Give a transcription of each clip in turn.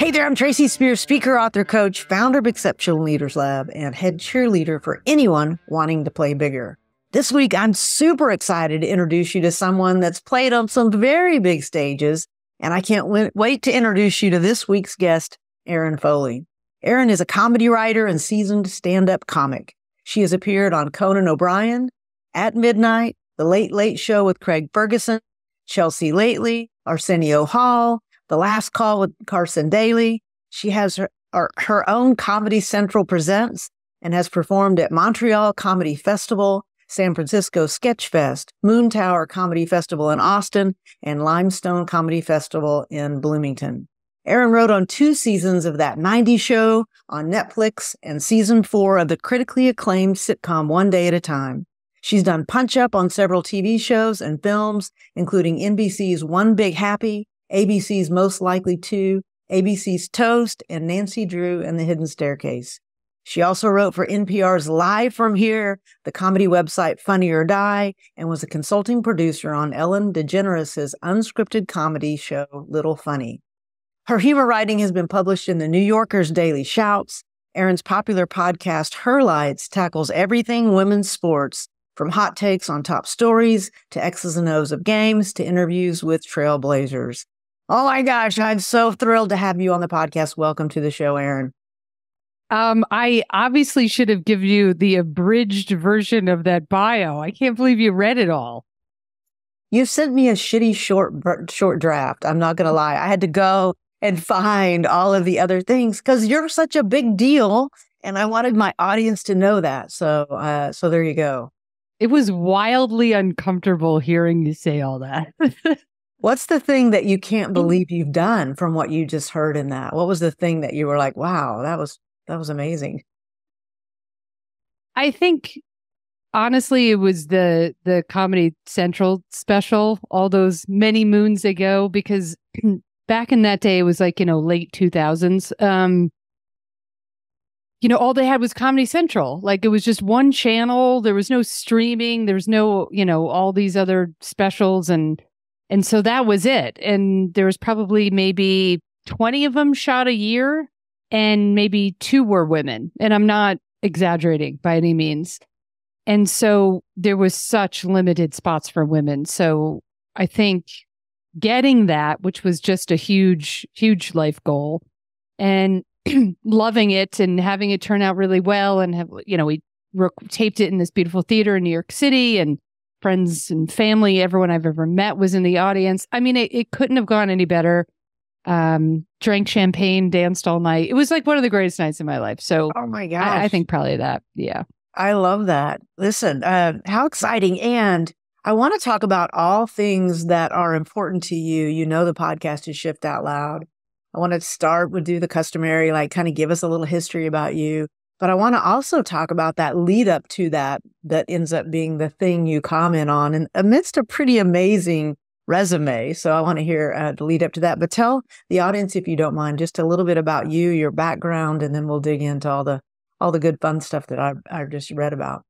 Hey there, I'm Tracy Spears, speaker, author, coach, founder of Exceptional Leaders Lab, and head cheerleader for anyone wanting to play bigger. This week, I'm super excited to introduce you to someone that's played on some very big stages, and I can't wait to introduce you to this week's guest, Erin Foley. Erin is a comedy writer and seasoned stand-up comic. She has appeared on Conan O'Brien, At Midnight, The Late Late Show with Craig Ferguson, Chelsea Lately, Arsenio Hall, The Last Call with Carson, Daly. She has her own Comedy Central Presents and has performed at Montreal Comedy Festival, San Francisco Sketch Fest, Moon Tower Comedy Festival in Austin, and Limestone Comedy Festival in Bloomington. Erin wrote on 2 seasons of That 90s Show on Netflix and season 4 of the critically acclaimed sitcom One Day at a Time. She's done punch-up on several TV shows and films, including NBC's One Big Happy, ABC's Most Likely To, ABC's Toast, and Nancy Drew and the Hidden Staircase. She also wrote for NPR's Live from Here, the comedy website Funny or Die, and was a consulting producer on Ellen DeGeneres' unscripted comedy show Little Funny. Her humor writing has been published in The New Yorker's Daily Shouts. Erin's popular podcast Herlights tackles everything women's sports, from hot takes on top stories to X's and O's of games to interviews with trailblazers. Oh my gosh, I'm so thrilled to have you on the podcast. Welcome to the show, Erin. I obviously should have given you the abridged version of that bio. I can't believe you read it all. You sent me a shitty short draft. I'm not going to lie. I had to go and find all of the other things because you're such a big deal, and I wanted my audience to know that. So there you go. It was wildly uncomfortable hearing you say all that. What's the thing that you can't believe you've done from what you just heard in that? What was the thing that you were like, wow, that was amazing? I think, honestly, it was the Comedy Central special all those many moons ago, because back in that day, it was like, late 2000s. All they had was Comedy Central. Like, it was just one channel. There was no streaming. There was no, all these other specials. And so that was it. And there was probably maybe 20 of them shot a year, and maybe 2 were women. And I'm not exaggerating by any means. And so there was such limited spots for women. So I think getting that, which was just a huge, huge life goal, and loving it and having it turn out really well, and we taped it in this beautiful theater in New York City, and friends and family, everyone I've ever met was in the audience. I mean, it couldn't have gone any better. Drank champagne, danced all night. It was like one of the greatest nights of my life. So, oh my gosh, I think probably that. Yeah, I love that. Listen, how exciting! And I want to talk about all things that are important to you. The podcast is Shift Out Loud. I want to start with the customary, kind of give us a little history about you. But I want to also talk about that lead up to that ends up being the thing you comment on, and amidst a pretty amazing resume. So I want to hear the lead up to that. But tell the audience, if you don't mind, just a little bit about you, your background, and then we'll dig into all the good fun stuff that I just read about.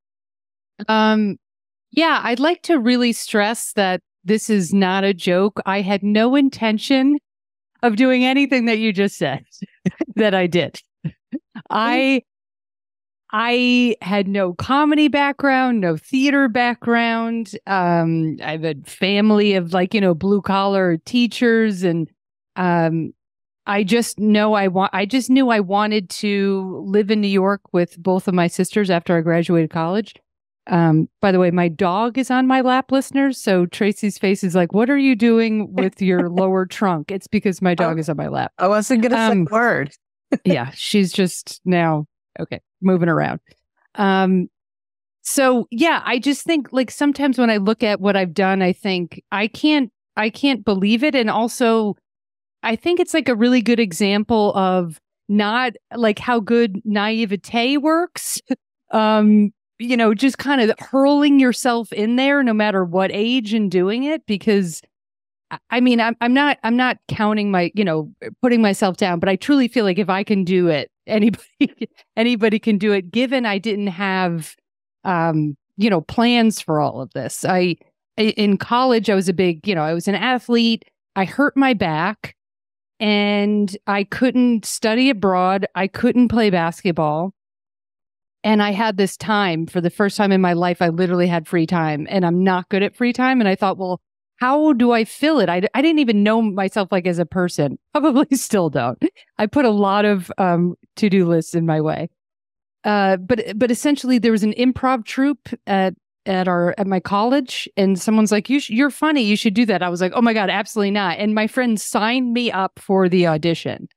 Yeah, I'd like to really stress that this is not a joke. I had no intention of doing anything that you just said that I did. I had no comedy background, no theater background. I have a family of blue collar teachers, and I just knew I wanted to live in New York with both of my sisters after I graduated college. By the way, my dog is on my lap, listeners. So Tracy's face is like, what are you doing with your lower trunk? It's because my dog is on my lap. I wasn't going to say a word. Yeah, she's just now, okay, moving around. So yeah, I just think sometimes when I look at what I've done, I think I can't believe it. And also I think it's a really good example of not how good naivete works. Just kind of hurling yourself in there no matter what age and doing it, because I mean, I'm not counting putting myself down, but I truly feel like if I can do it, anybody can do it, given I didn't have, plans for all of this. In college, I was I was an athlete. I hurt my back. and I couldn't study abroad. I couldn't play basketball. And I had this time for the first time in my life. I literally had free time, and I'm not good at free time. And I thought, well, how do I fill it? I didn't even know myself like as a person. Probably still don't. I put a lot of to-do lists in my way. But essentially, there was an improv troupe at my college, and someone's like, "You're funny. You should do that." I was like, "Oh my God, absolutely not!" And my friend signed me up for the audition,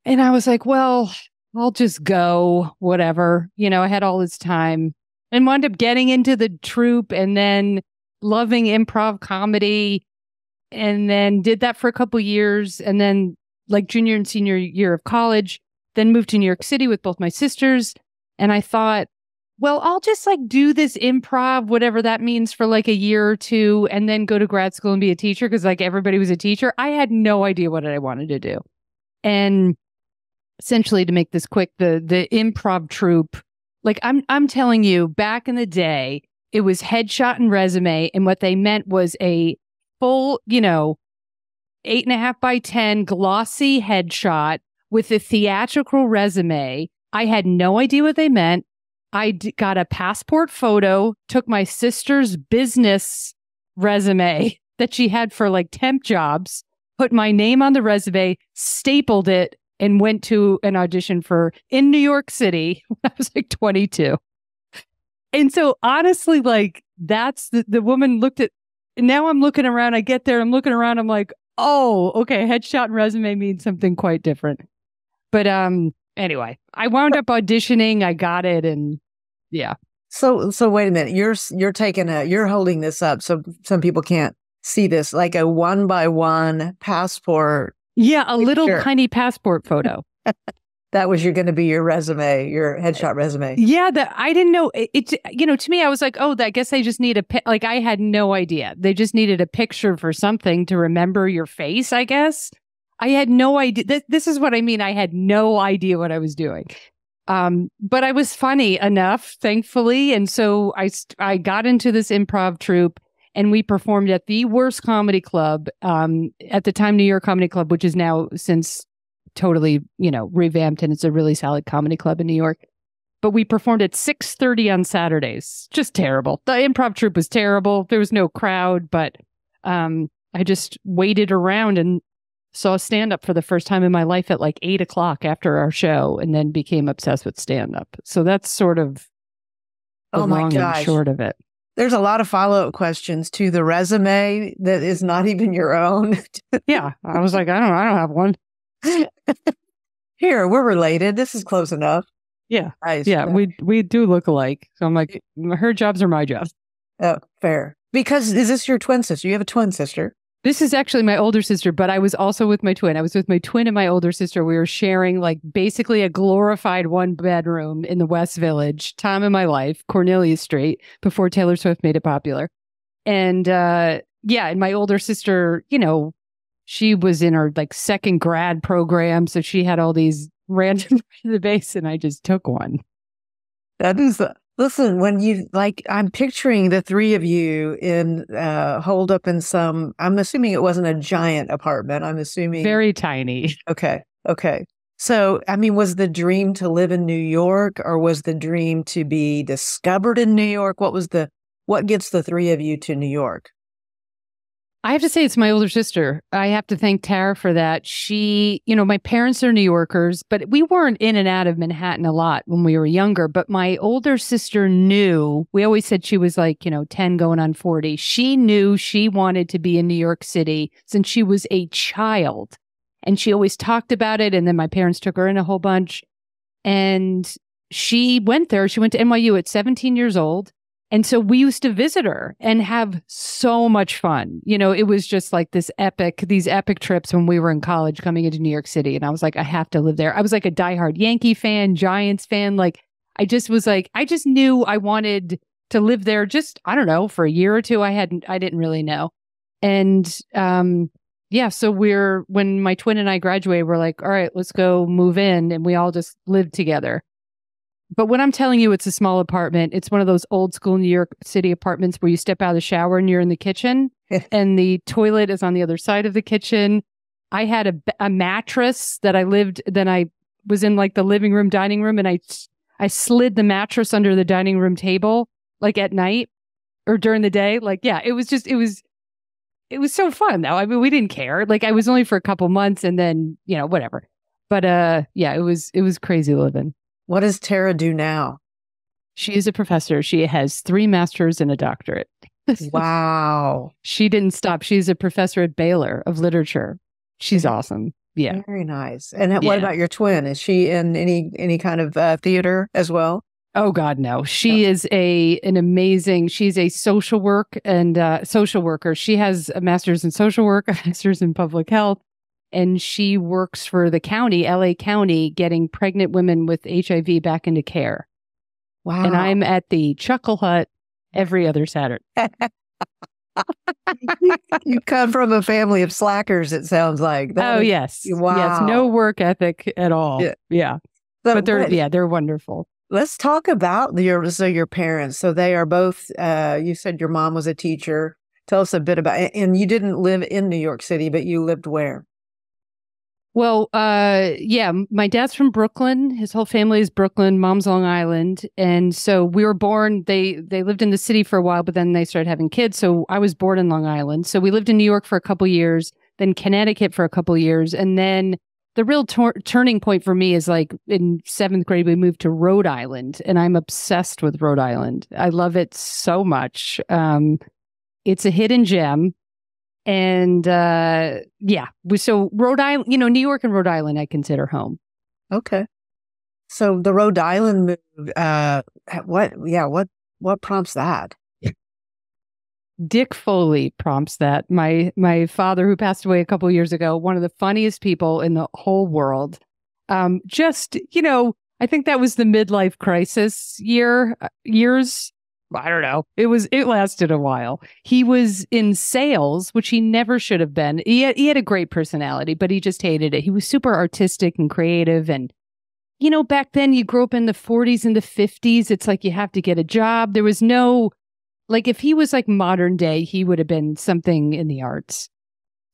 and I was like, "Well, I'll just go, whatever." I had all this time, and wound up getting into the troupe, and then loving improv comedy, and then did that for a couple years, and then like junior and senior year of college, then moved to New York City with both my sisters. And I thought, well, I'll just like do this improv, whatever that means, for like a year or two, and then go to grad school and be a teacher, because like everybody was a teacher. I had no idea what I wanted to do. And essentially, to make this quick, the improv troupe, like I'm telling you, back in the day, it was headshot and resume. And what they meant was a full, 8.5 by 10 glossy headshot with a theatrical resume. I had no idea what they meant. I got a passport photo, took my sister's business resume that she had for like temp jobs, put my name on the resume, stapled it, and went to an audition in New York City when I was like 22. And so honestly, like that's the woman looked at, now I'm looking around, I get there, I'm looking around, I'm like, oh, okay, headshot and resume means something quite different. But anyway, I wound up auditioning, I got it, and yeah. So wait a minute, you're holding this up so some people can't see this, like a 1x1 passport. Yeah, a little tiny passport photo. That was going to be your resume, your headshot resume. Yeah, I didn't know it. To me, I was like, oh, I guess they just need like I had no idea. They just needed a picture for something to remember your face, I guess. I had no idea. This is what I mean. I had no idea what I was doing. But I was funny enough, thankfully. And so I got into this improv troupe, and we performed at the worst comedy club, at the time, New York Comedy Club, which is now since totally, revamped, and it's a really solid comedy club in New York. But we performed at 6:30 on Saturdays. Just terrible. The improv troupe was terrible. There was no crowd, but I just waited around and saw stand-up for the first time in my life at like 8 o'clock after our show, and then became obsessed with stand-up. So that's sort of the long and short of it. There's a lot of follow-up questions to the resume that is not even your own. Yeah. I was like, I don't have one. Here, we're related. This is close enough. Yeah. Nice. Yeah. We do look alike. So I'm like, her jobs are my jobs. Oh, fair. Because is this your twin sister? You have a twin sister. This is actually my older sister, but I was also with my twin. I was with my twin and my older sister. We were sharing like basically a glorified 1-bedroom in the West Village, time in my life, Cornelia Street, before Taylor Swift made it popular. And and my older sister, she was in her like second grad program. So she had all these random resumes, and I just took one. That is, listen, when you I'm picturing the three of you in holed up in some, I'm assuming it wasn't a giant apartment. I'm assuming very tiny. Okay. So, I mean, was the dream to live in New York, or was the dream to be discovered in New York? What gets the three of you to New York? I have to say it's my older sister. I have to thank Tara for that. She, my parents are New Yorkers, but we weren't in and out of Manhattan a lot when we were younger. But my older sister knew, we always said she was like, 10 going on 40. She knew she wanted to be in New York City since she was a child. And she always talked about it. And then my parents took her in a whole bunch. And she went there. She went to NYU at 17 years old. And so we used to visit her and have so much fun. It was just like these epic trips when we were in college coming into New York City. And I was like, I have to live there. I was like a diehard Yankee fan, Giants fan. Like, I just knew I wanted to live there just, I don't know, for a year or two. I didn't really know. And so when my twin and I graduated, we're like, all right, let's go move in. And we all just lived together. But when I'm telling you it's a small apartment, it's one of those old school New York City apartments where you step out of the shower and you're in the kitchen and the toilet is on the other side of the kitchen. I had a mattress that then I was in like the living room, dining room, and I slid the mattress under the dining room table, like at night or during the day. Like, yeah, it was so fun though. I mean, we didn't care. Like I was only for a couple months and then, whatever. But yeah, it was crazy living. What does Tara do now? She is a professor. She has 3 masters and a doctorate. Wow. She didn't stop. She's a professor at Baylor of literature. She's awesome. Yeah. Very nice. And what about your twin? Is she in any kind of theater as well? Oh God, no. She is an amazing, she's a social worker. She has a master's in social work, a master's in public health, and she works for the county, LA County, getting pregnant women with HIV back into care. Wow. And I'm at the Chuckle Hut every other Saturday. You come from a family of slackers, it sounds like. Yes. Wow. Yes. No work ethic at all. Yeah. But they're wonderful. Let's talk about your parents. So they are both, you said your mom was a teacher. Tell us a bit about, and you didn't live in New York City, but you lived where? Well, my dad's from Brooklyn. His whole family is Brooklyn. Mom's Long Island. And so we were born, they lived in the city for a while, but then they started having kids. So I was born in Long Island. So we lived in New York for a couple years, then Connecticut for a couple years. And then the real turning point for me is like in 7th grade, we moved to Rhode Island, and I'm obsessed with Rhode Island. I love it so much. It's a hidden gem. And so Rhode Island, New York and Rhode Island, I consider home. Okay. So the Rhode Island move, what prompts that? Dick Foley prompts that. My father, who passed away a couple of years ago, one of the funniest people in the whole world. I think that was the midlife crisis years. I don't know. It lasted a while. He was in sales, which he never should have been. He had a great personality, but he just hated it. He was super artistic and creative. And, back then you grew up in the 40s and the 50s. It's like you have to get a job. There was no, like if he was like modern day, he would have been something in the arts.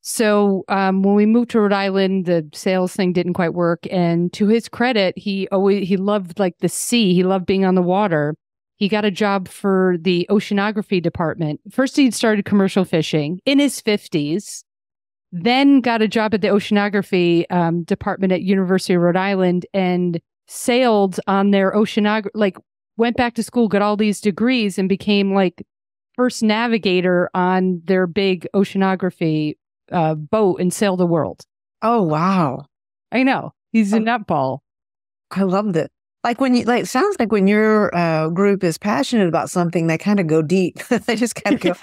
So when we moved to Rhode Island, the sales thing didn't quite work. And to his credit, he loved like the sea. He loved being on the water. He got a job for the oceanography department. First, he started commercial fishing in his 50s, then got a job at the oceanography department at University of Rhode Island and sailed on their oceanography, went back to school, got all these degrees and became like first navigator on their big oceanography boat and sailed the world. Oh, wow. I know. He's a nutball. I loved it. It sounds like when your group is passionate about something, they kind of go deep. They just kind of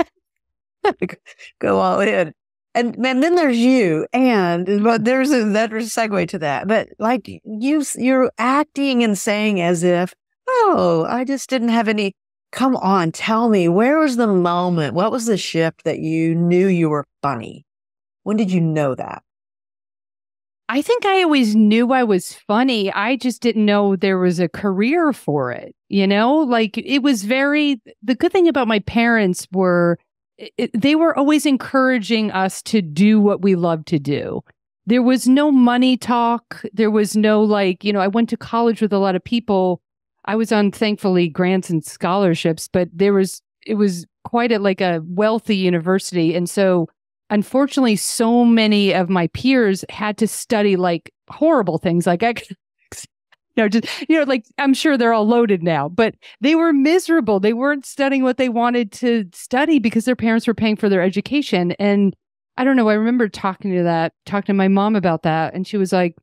go all in. And then there's you, but there's a segue to that. But like you're acting and saying as if, oh, I just didn't have any. Come on, tell me, where was the moment? What was the shift that you knew you were funny? When did you know that? I think I always knew I was funny. I just didn't know there was a career for it. It was the good thing about my parents were they were always encouraging us to do what we love to do. There was no money talk. There was no I went to college with a lot of people. I was on, thankfully, grants and scholarships, but it was quite a wealthy university. And so unfortunately, so many of my peers had to study horrible things like I'm sure they're all loaded now, but they were miserable. They weren't studying what they wanted to study because their parents were paying for their education. And I don't know, I remember talking to my mom about that. And she was like,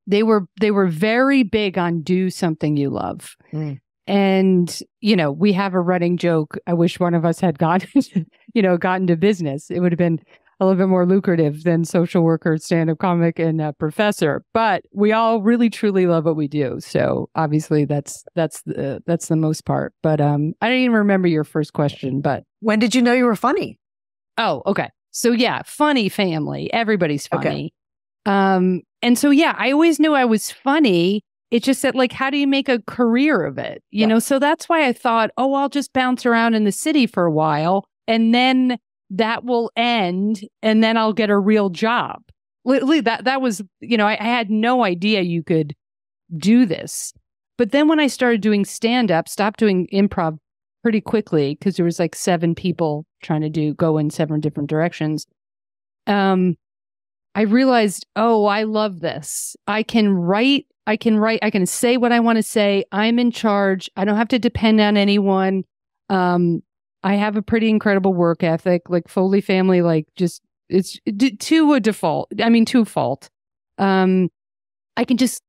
they were very big on do something you love. Mm. And, we have a running joke. I wish one of us had gotten to business. It would have been a little bit more lucrative than social worker, stand-up comic, and professor. But we all really, truly love what we do. So obviously that's the most part. But I don't even remember your first question. But when did you know you were funny? Oh, okay. So yeah, funny family. Everybody's funny. Okay. And so yeah, I always knew I was funny. It's just that how do you make a career of it? You know, so that's why I thought, oh, I'll just bounce around in the city for a while and then that will end and then I'll get a real job. Literally, that was, I had no idea you could do this. But then when I started doing stand-up, stopped doing improv pretty quickly because there was like 7 people trying to go in 7 different directions. I realized, I love this. I can write, I can say what I want to say. I'm in charge. I don't have to depend on anyone. I have a pretty incredible work ethic, like Foley family, like just, it's to a fault. I can just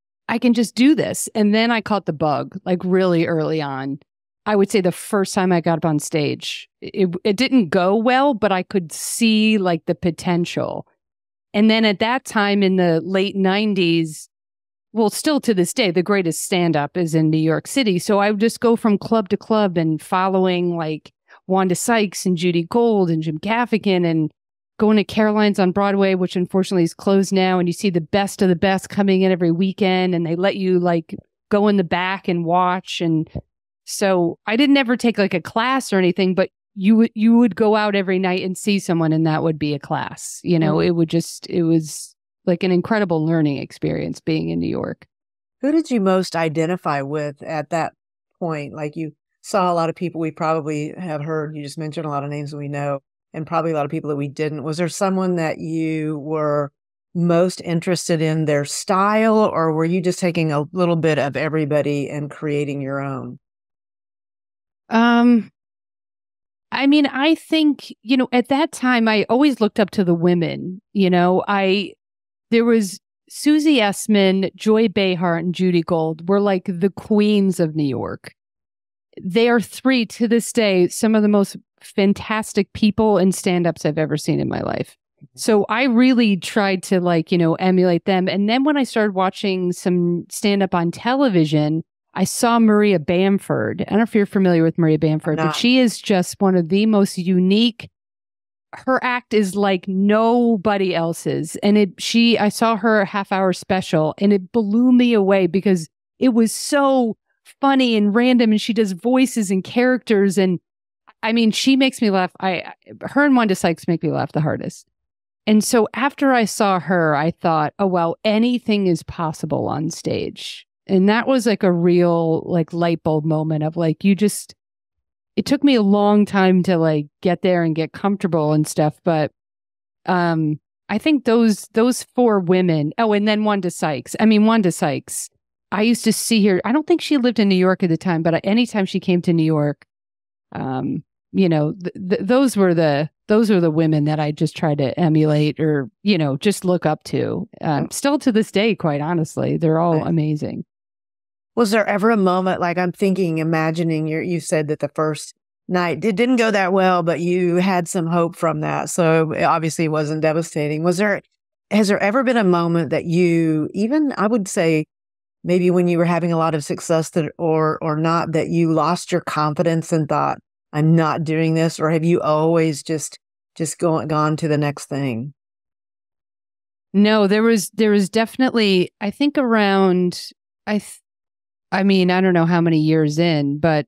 do this. And then I caught the bug, like really early on. I would say the first time I got up on stage, it didn't go well, but I could see like the potential. And then at that time in the late 90s, well, still to this day, the greatest stand-up is in New York City. So I would just go from club to club and following like Wanda Sykes and Judy Gold and Jim Gaffigan and going to Caroline's on Broadway, which unfortunately is closed now. And you see the best of the best coming in every weekend, and they let you like go in the back and watch. And so I didn't ever take like a class or anything, but you would go out every night and see someone, and that would be a class. It was like an incredible learning experience being in New York. Who did you most identify with at that point? Like, you saw a lot of people we probably have heard. You just mentioned a lot of names we know, and probably a lot of people that we didn't. Was there someone that you were most interested in their style, or were you just taking a little bit of everybody and creating your own? I think, at that time, I always looked up to the women. There was Susie Essman, Joy Behar, and Judy Gold were like the queens of New York. They are 3 to this day, some of the most fantastic people and stand-ups I've ever seen in my life. So I really tried to emulate them. And then when I started watching some stand-up on television, I saw Maria Bamford. I don't know if you're familiar with Maria Bamford, but she is just one of the most unique. Her act is like nobody else's. And I saw her half-hour special, and it blew me away because it was so funny and random, and she does voices and characters. And she makes me laugh. Her and Wanda Sykes make me laugh the hardest. And so after I saw her, I thought, oh, well, anything is possible on stage. And that was like a real like light bulb moment of like, it took me a long time to like get there and get comfortable and stuff. But I think those 4 women, and then Wanda Sykes. I used to see her. I don't think she lived in New York at the time, but anytime she came to New York, those were the women that I just tried to emulate or, just look up to. Still to this day, quite honestly, they're all amazing. Was there ever a moment, like imagining you said that the first night, it didn't go that well, but you had some hope from that. So it obviously wasn't devastating. Has there ever been a moment that you, even I would say maybe when you were having a lot of success or not, that you lost your confidence and thought, I'm not doing this? Or have you always just gone to the next thing? No, there was definitely, I think around, I don't know how many years in, but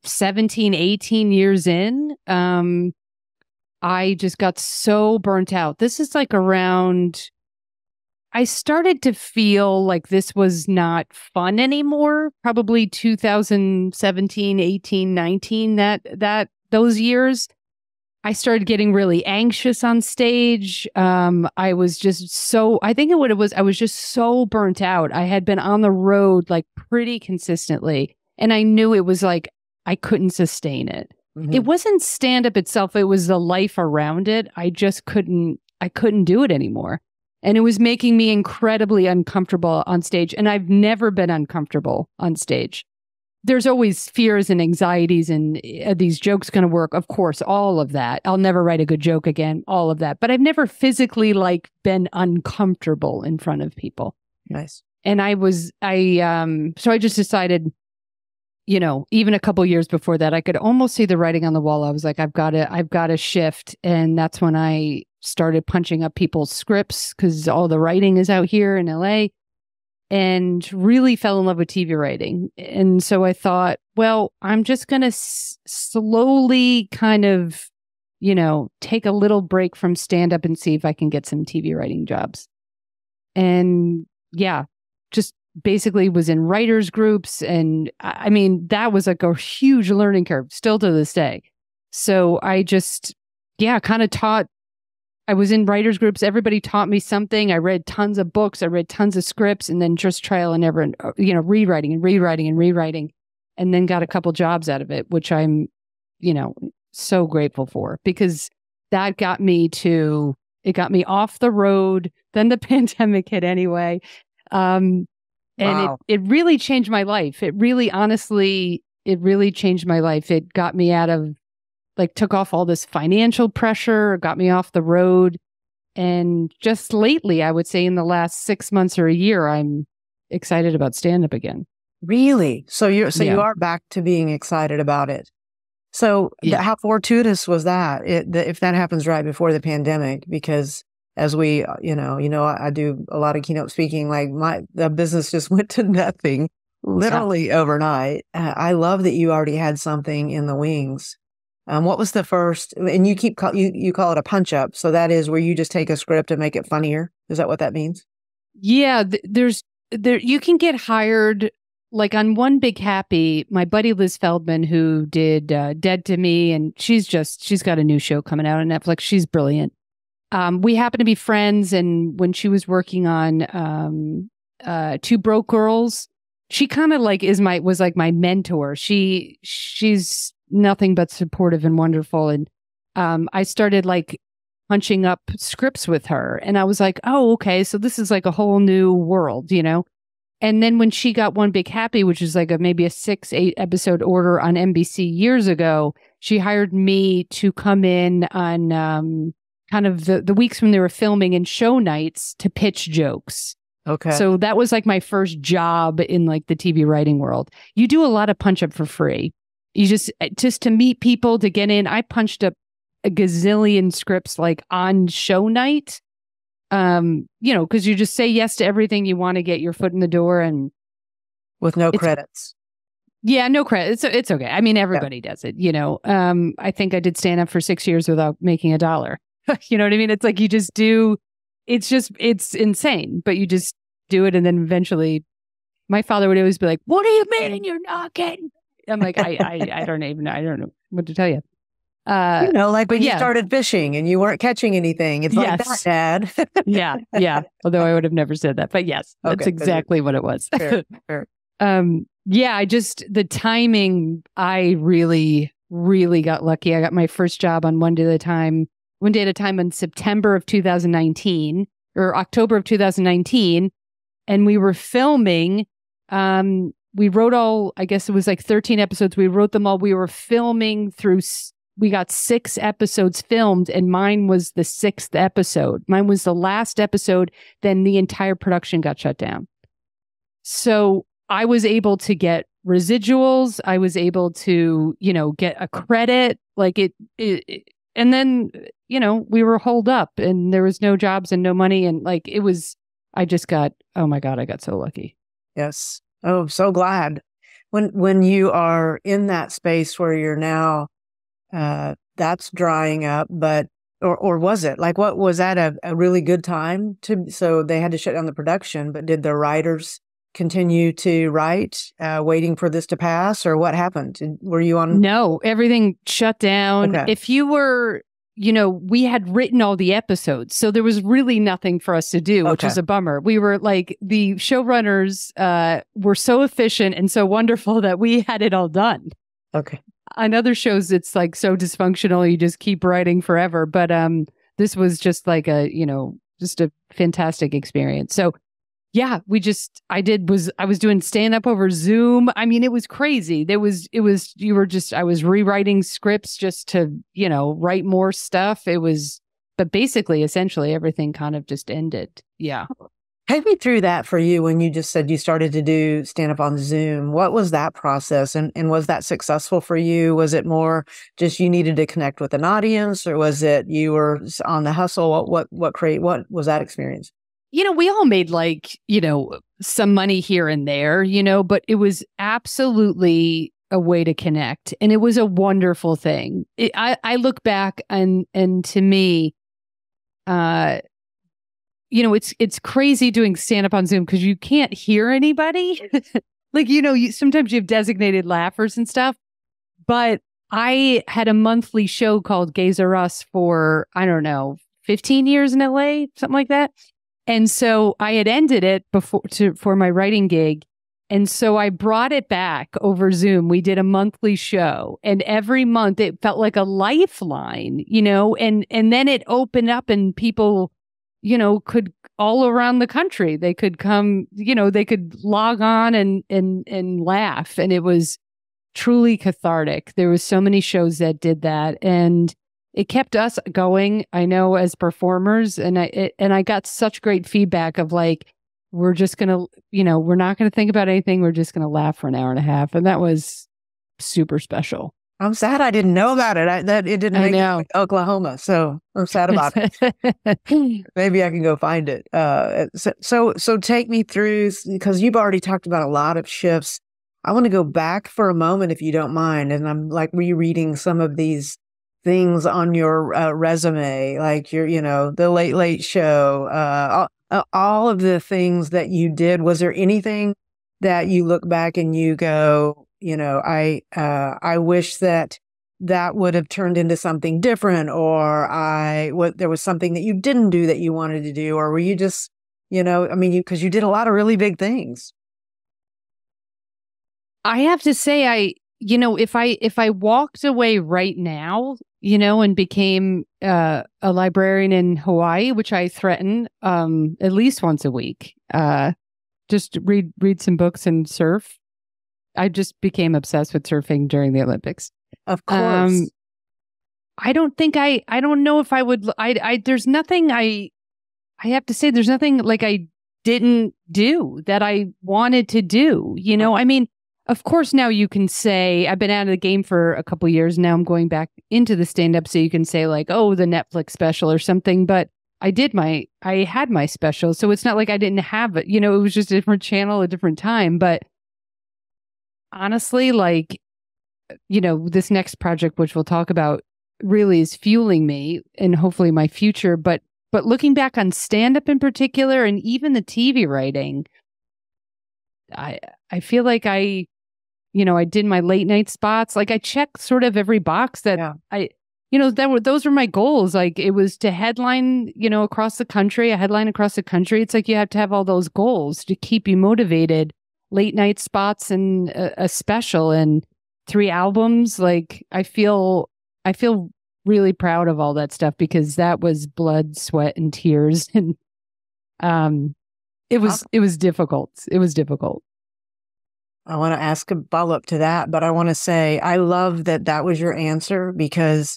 17, 18 years in, I just got so burnt out. This is like around, I started to feel like this was not fun anymore. Probably 2017, 18, 19, those years. I started getting really anxious on stage. I was just so, I think what it was, I was just so burnt out. I had been on the road like pretty consistently, and I knew it was like, I couldn't sustain it. Mm-hmm. It wasn't stand-up itself. It was the life around it. I couldn't do it anymore. And it was making me incredibly uncomfortable on stage. And I've never been uncomfortable on stage. There's always fears and anxieties and are these jokes going to work? Of course, all of that. I'll never write a good joke again, all of that. But I've never physically been uncomfortable in front of people. Nice. And so I just decided, even a couple years before that, I could almost see the writing on the wall. I was like, I've got to shift. And that's when I started punching up people's scripts because all the writing is out here in LA. And really fell in love with TV writing. And so I thought, well, I'm just going to slowly kind of, take a little break from stand-up and see if I can get some TV writing jobs. And yeah, just basically was in writers groups. And I mean, that was like a huge learning curve still to this day. So I just, kind of taught. I was in writers groups. Everybody taught me something. I read tons of books. I read tons of scripts, and then just trial and error, rewriting and rewriting and rewriting, and then got a couple jobs out of it, which I'm, so grateful for, because that got me off the road. Then the pandemic hit anyway. And Wow. it really changed my life. It really changed my life. It got me out of, took off all this financial pressure, got me off the road. And just lately, I would say in the last 6 months or a year, I'm excited about stand-up again. Really? So you are back to being excited about it. So how fortuitous was that? If that happens right before the pandemic, because as we, I do a lot of keynote speaking, the business just went to nothing literally overnight. I love that you already had something in the wings. What was the first, and you call it a punch up. So that is where you just take a script and make it funnier. Is that what that means? Yeah. You can get hired. Like on One Big Happy, my buddy Liz Feldman, who did Dead to Me, and she's got a new show coming out on Netflix. She's brilliant. We happen to be friends, and when she was working on Two Broke Girls, she kind of was like my mentor. She's nothing but supportive and wonderful, and I started punching up scripts with her, and I was like, oh, okay, so this is like a whole new world, And then when she got One Big Happy, which is maybe a 6-8 episode order on NBC years ago, she hired me to come in on kind of the weeks when they were filming and show nights to pitch jokes. Okay. So that was my first job in the TV writing world. You do a lot of punch up for free. You just to meet people, to get in. I punched up a gazillion scripts on show night. Because you just say yes to everything. You want to get your foot in the door, and with no credits. Yeah, no credits. It's okay. I mean, everybody does it, I think I did stand up for 6 years without making $1. You know what I mean? It's you just do, it's insane, but you just do it. And then eventually my father would always be like, what do you mean you're not getting? I'm like, I don't know what to tell you. When you started fishing and you weren't catching anything. It's like that, Dad. Yeah. Although I would have never said that, but yes, that's exactly what it was. Fair. The timing, I really, really got lucky. I got my first job on One Day at a Time in September of 2019 or October of 2019. And we were filming, we wrote all, I guess it was 13 episodes. We wrote them all. We were filming we got 6 episodes filmed, and mine was the 6th episode. Mine was the last episode. Then the entire production got shut down. So I was able to get residuals. I was able to, get a credit. And then, we were holed up, and there was no jobs and no money. And oh my God, I got so lucky. Yes. Oh, I'm so glad. When you are in that space where you're now, that's drying up, but, or was it what was that a really good time so they had to shut down the production, but did the writers continue to write, waiting for this to pass, or what happened? Were you on? No, everything shut down. Okay. If you were, we had written all the episodes, so there was really nothing for us to do, which was a bummer. We were the showrunners, were so efficient and so wonderful that we had it all done. Okay. On other shows, it's so dysfunctional, you just keep writing forever. But this was just just a fantastic experience. So yeah, I was doing stand up over Zoom. I mean, it was crazy. I was rewriting scripts just to, write more stuff. But basically, essentially, everything kind of just ended. Yeah. Take me through that for you when you just said you started to do stand-up on Zoom. What was that process? And was that successful for you? Was it more just you needed to connect with an audience, or was it you were on the hustle? What was that experience? We all made some money here and there, but it was absolutely a way to connect. And it was a wonderful thing. I look back and to me, it's crazy doing stand up on Zoom because you can't hear anybody. Like, sometimes you have designated laughers and stuff. But I had a monthly show called Gays R Us for, I don't know, 15 years in LA, something like that. And so I had ended it for my writing gig. And so I brought it back over Zoom. We did a monthly show, and every month it felt like a lifeline, and then it opened up and people, could all around the country, they could come, they could log on and laugh. And it was truly cathartic. There was so many shows that did that, and it kept us going, I know, as performers. And I got such great feedback of like, we're just going to, we're not going to think about anything. We're just going to laugh for an hour and a half. And that was super special. I'm sad I didn't know about it. It didn't make it like Oklahoma. So I'm sad about it. Maybe I can go find it. So take me through, because you've already talked about a lot of shifts. I want to go back for a moment, if you don't mind. And I'm like rereading some of these things on your resume, like your, the Late Late Show, all of the things that you did. Was there anything that you look back and you go, I wish that would have turned into something different, or there was something that you didn't do that you wanted to do, or were you just, because you did a lot of really big things. I have to say, if I walked away right now, and became a librarian in Hawaii, which I threaten at least once a week, just read some books and surf. I just became obsessed with surfing during the Olympics. Of course. I don't think I don't know if I would. There's nothing I have to say. There's nothing like I didn't do that I wanted to do. Of course, now you can say, I've been out of the game for a couple of years. Now I'm going back into the stand-up. So you can say like, oh, the Netflix special or something. But I had my special. So it's not like I didn't have it. It was just a different channel, a different time. But honestly, like, this next project, which we'll talk about, really is fueling me and hopefully my future. But looking back on stand-up in particular, and even the TV writing, I feel like I did my late night spots. Like I checked sort of every box that those were my goals. Like it was to headline, across the country, a headline across the country. It's like you have to have all those goals to keep you motivated. Late night spots and a special and 3 albums. Like I feel really proud of all that stuff because that was blood, sweat, and tears. And it was difficult. It was difficult. I want to ask a follow-up to that, but I want to say I love that was your answer, because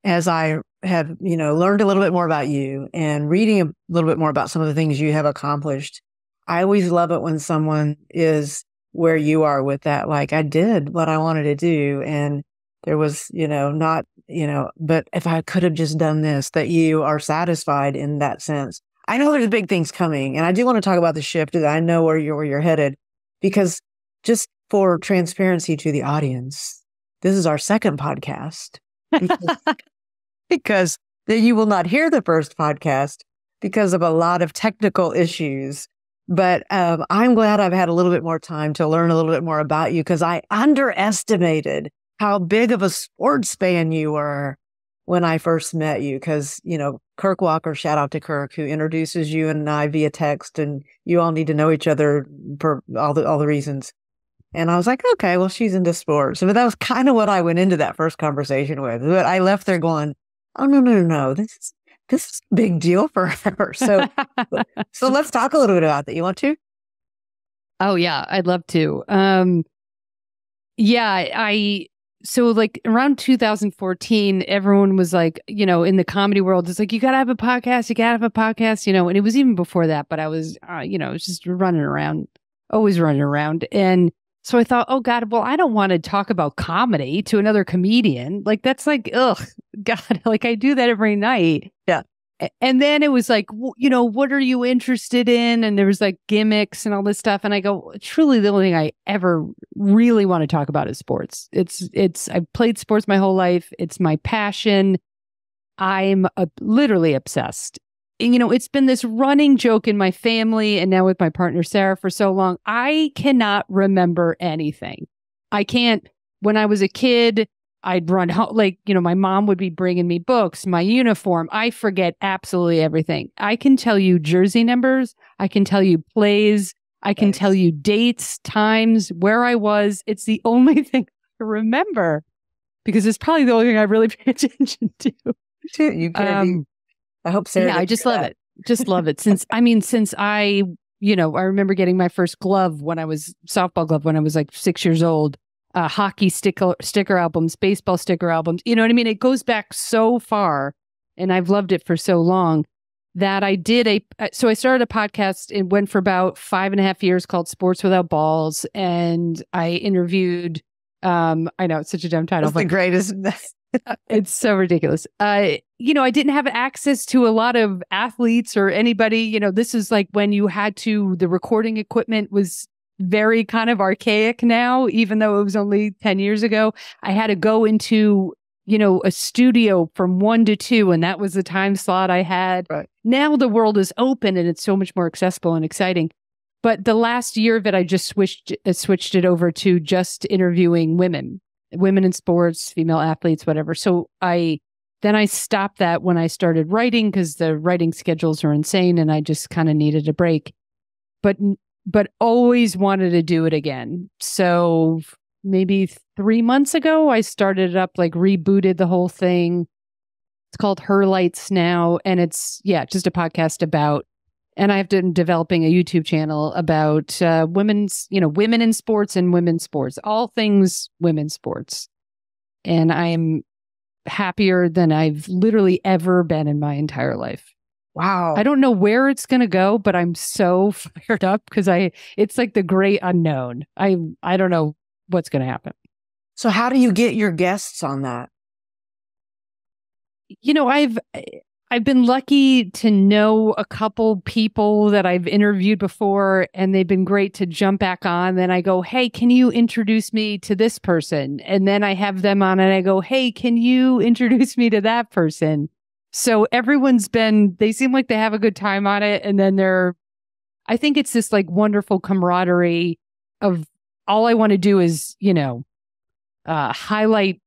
as I have, learned a little bit more about you and reading a little bit more about some of the things you have accomplished, I always love it when someone is where you are with that. Like, I did what I wanted to do, and there was, not, but if I could have just done this, that you are satisfied in that sense. I know there's big things coming, and I do want to talk about the shift. I know where you're headed, because just for transparency to the audience, this is our second podcast because you will not hear the first podcast because of a lot of technical issues. But I'm glad I've had a little bit more time to learn a little bit more about you, because I underestimated how big of a sports fan you were when I first met you. Because, Kirk Walker, shout out to Kirk, who introduces you and I via text, and you all need to know each other for all the reasons. And I was like, okay, well, she's into sports. But that was kind of what I went into that first conversation with. But I left there going, oh, no. This is a big deal for her. So let's talk a little bit about that. You want to? Oh, yeah, I'd love to. So like around 2014, everyone was like, in the comedy world, it's like, you got to have a podcast, and it was even before that, but I was, just always running around. And so I thought, oh God, well, I don't want to talk about comedy to another comedian. Like, that's like, ugh, God, like I do that every night. Yeah. And then it was like, what are you interested in? And there was like gimmicks and all this stuff. And I go, truly the only thing I ever really want to talk about is sports. I've played sports my whole life. It's my passion. I'm literally obsessed. it's been this running joke in my family and now with my partner, Sarah, for so long. I cannot remember anything. I can't. When I was a kid, I'd run home, my mom would be bringing me books, my uniform. I forget absolutely everything. I can tell you jersey numbers. I can tell you plays. I can tell you dates, times, where I was. It's the only thing I remember because it's probably the only thing I really pay attention to. You can I hope Sarah. Yeah, I just love it. Just love it. Since I remember getting my first softball glove when I was like 6 years old. Hockey sticker albums, baseball sticker albums. You know what I mean? It goes back so far, and I've loved it for so long that I did so I started a podcast. It went for about 5.5 years called Sports Without Balls. And I interviewed, I know it's such a dumb title. That's the greatest. It's so ridiculous. I didn't have access to a lot of athletes or anybody. This is like when the recording equipment was very kind of archaic now, even though it was only 10 years ago. I had to go into, a studio from 1 to 2, and that was the time slot I had. Right. Now the world is open and it's so much more accessible and exciting. But the last year of it, I just switched it over to just interviewing women in sports, female athletes, whatever. So I stopped that when I started writing because the writing schedules are insane and I just kind of needed a break. But always wanted to do it again. So maybe 3 months ago, I started up, rebooted the whole thing. It's called Herlights now. And it's, just a podcast about, and I've been developing a YouTube channel about women in sports and women's sports, all things women's sports. And I'm happier than I've literally ever been in my entire life. Wow. I don't know where it's going to go, but I'm so fired up because it's like the great unknown. I don't know what's going to happen. So how do you get your guests on that? I've been lucky to know a couple people that I've interviewed before, and they've been great to jump back on. Then I go, hey, can you introduce me to this person? And then I have them on and I go, hey, can you introduce me to that person? So they seem like they have a good time on it. And then I think it's this wonderful camaraderie of all I want to do is, highlight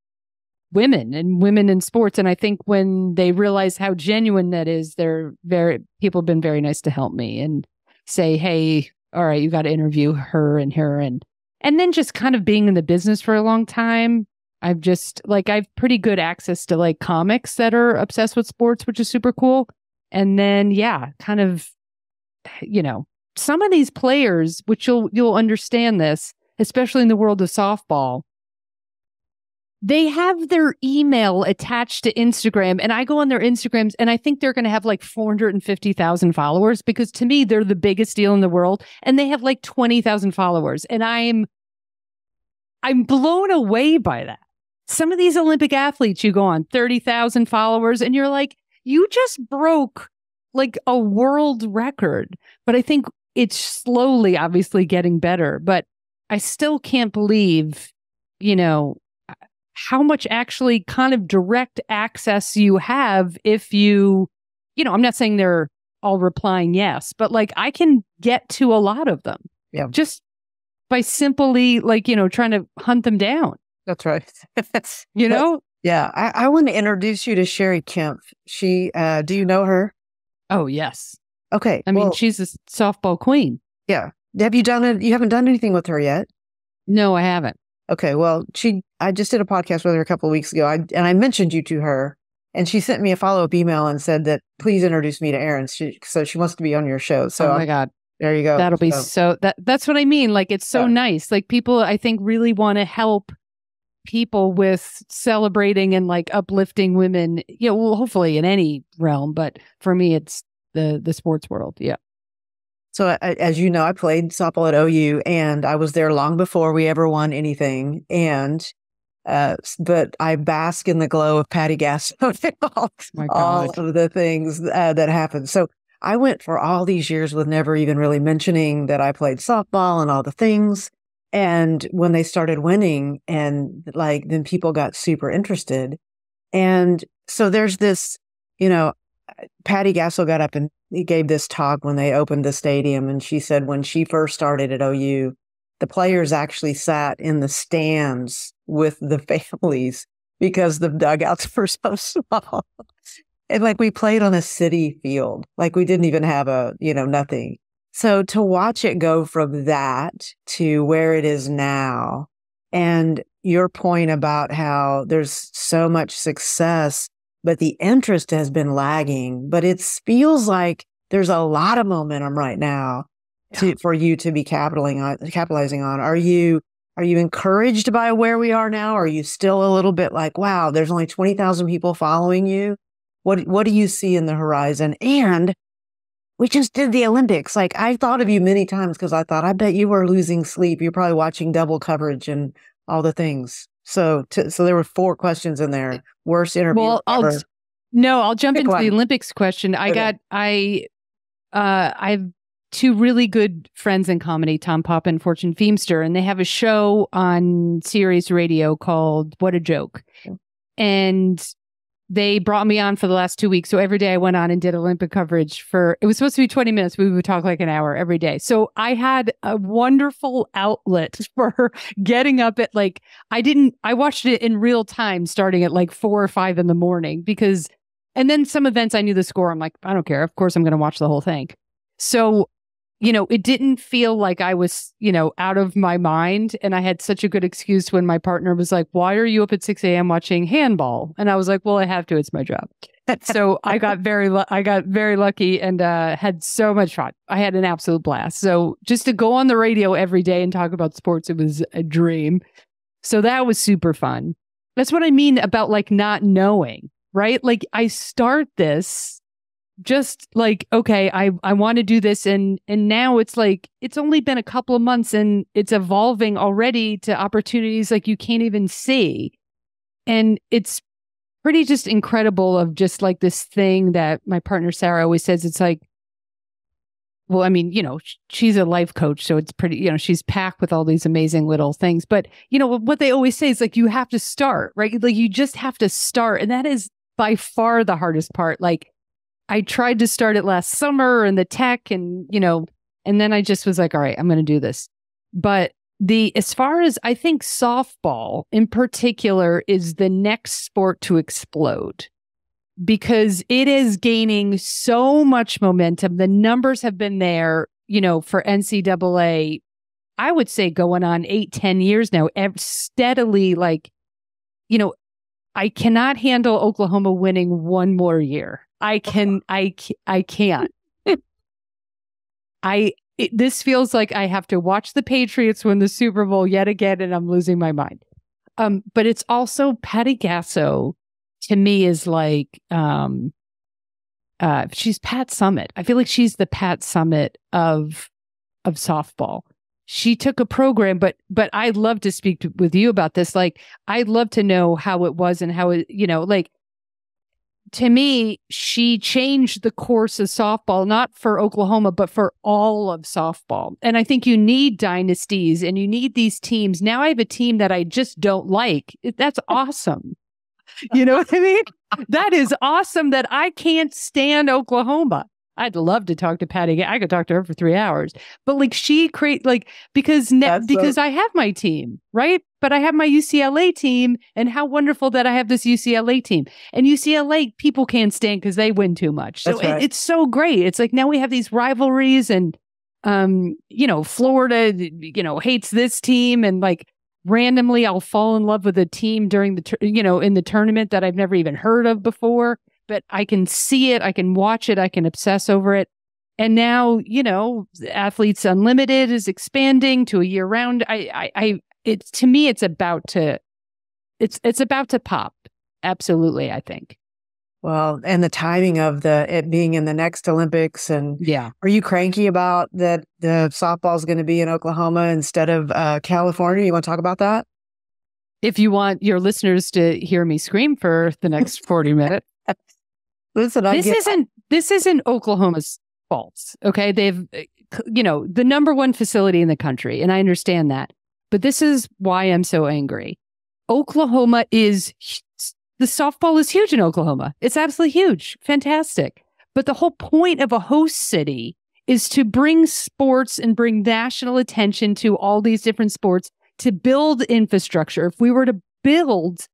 women and women in sports. And I think when they realize how genuine that is, people have been very nice to help me and say, hey, all right, you got to interview her. And then just kind of being in the business for a long time. I've pretty good access to comics that are obsessed with sports, which is super cool. And then, kind of, some of these players, which you'll understand this, especially in the world of softball, they have their email attached to Instagram, and I go on their Instagrams and I think they're going to have 450,000 followers because to me, they're the biggest deal in the world. And they have 20,000 followers. And I'm blown away by that. Some of these Olympic athletes, you go on 30,000 followers and you're like, you just broke a world record. But I think it's slowly, obviously getting better. But I still can't believe, how much actually kind of direct access you have if I'm not saying they're all replying yes, but I can get to a lot of them. Yeah. Just by simply trying to hunt them down. That's right. Yeah. I want to introduce you to Sherry Kemp. She, do you know her? Oh, yes. Okay. I mean, she's a softball queen. Yeah. Have you done it? You haven't done anything with her yet? No, I haven't. Okay. Well, I just did a podcast with her a couple of weeks ago and I mentioned you to her and she sent me a follow-up email and said that please introduce me to Erin. So she wants to be on your show. So oh my God. There you go. That'll be that's what I mean. It's so nice. People, I think, really want to help people with celebrating and uplifting women, hopefully in any realm. But for me, it's the sports world. Yeah. So as you know, I played softball at OU and I was there long before we ever won anything. And, but I bask in the glow of Patty Gasso and all of the things that happened. So I went for all these years with never even really mentioning that I played softball and all the things. And when they started winning and then people got super interested. And so there's this, Patty Gasso got up and he gave this talk when they opened the stadium. And she said when she first started at OU, the players actually sat in the stands with the families because the dugouts were so small. And like we played on a city field, like we didn't even have nothing. So to watch it go from that to where it is now, and your point about how there's so much success, but the interest has been lagging, but it feels like there's a lot of momentum right now for you to be capitalizing on. Are you encouraged by where we are now? Are you still a little bit like, wow, there's only 20,000 people following you? What do you see in the horizon? And we just did the Olympics. Like I thought of you many times because I thought, I bet you were losing sleep. You're probably watching double coverage and all the things. So there were 4 questions in there. Worst interview Well, ever. I'll jump into the Olympics question. Okay. I have 2 really good friends in comedy, Tom Papa and Fortune Feimster, and they have a show on Sirius Radio called What a Joke. Okay. And they brought me on for the last 2 weeks. So every day I went on and did Olympic coverage it was supposed to be 20 minutes. We would talk like an hour every day. So I had a wonderful outlet for getting up at I watched it in real time starting at like 4 or 5 in the morning and then some events I knew the score. I'm like, I don't care. Of course I'm going to watch the whole thing. So, it didn't feel like I was, out of my mind. And I had such a good excuse when my partner was like, why are you up at 6 a.m. watching handball? And I was like, well, I have to. It's my job. So I got very lucky and had so much fun. I had an absolute blast. So just to go on the radio every day and talk about sports, it was a dream. So that was super fun. That's what I mean about like not knowing, right? Like I start this just like, okay, I want to do this. And now it's like, it's only been a couple of months and it's evolving already to opportunities like you can't even see. And it's pretty just incredible of just like this thing that my partner, Sarah, always says. It's like, well, I mean, she's a life coach, so it's pretty, she's packed with all these amazing little things. But, what they always say is like, you have to start, right? Like you just have to start. And that is by far the hardest part. Like, I tried to start it last summer and the tech and then I just was like, all right, I'm going to do this. But as far as I think softball in particular is the next sport to explode because it is gaining so much momentum. The numbers have been there, for NCAA, I would say going on 8-10 years now, steadily like, I cannot handle Oklahoma winning one more year. I can't. This feels like I have to watch the Patriots win the Super Bowl yet again, and I'm losing my mind. But it's also Patty Gasso to me is like, she's Pat Summitt. I feel like she's the Pat Summitt of softball. She took a program, but I'd love to speak with you about this. Like, I'd love to know how it was and how it, to me, she changed the course of softball, not for Oklahoma, but for all of softball. And I think you need dynasties and you need these teams. Now I have a team that I just don't like. That's awesome. You know what I mean? That is awesome that I can't stand Oklahoma. I'd love to talk to Patty. I could talk to her for 3 hours, but like because I have my team, right? But I have my UCLA team, and how wonderful that I have this UCLA team. And UCLA people can't stand because they win too much. So right. It's so great. It's like now we have these rivalries, and Florida, hates this team, and like randomly I'll fall in love with a team during the in the tournament that I've never even heard of before. But I can see it, I can watch it, I can obsess over it. And now, Athletes Unlimited is expanding to a year round. To me, it's about to pop. Absolutely, I think. Well, and the timing of it being in the next Olympics, and yeah, are you cranky about that the softball is going to be in Oklahoma instead of California? You want to talk about that? If you want your listeners to hear me scream for the next 40 minutes. Listen, this isn't Oklahoma's fault. Okay. They've, the number one facility in the country. And I understand that, but this is why I'm so angry. Oklahoma is The softball is huge in Oklahoma. It's absolutely huge. Fantastic. But the whole point of a host city is to bring sports and bring national attention to all these different sports, to build infrastructure. If we were to build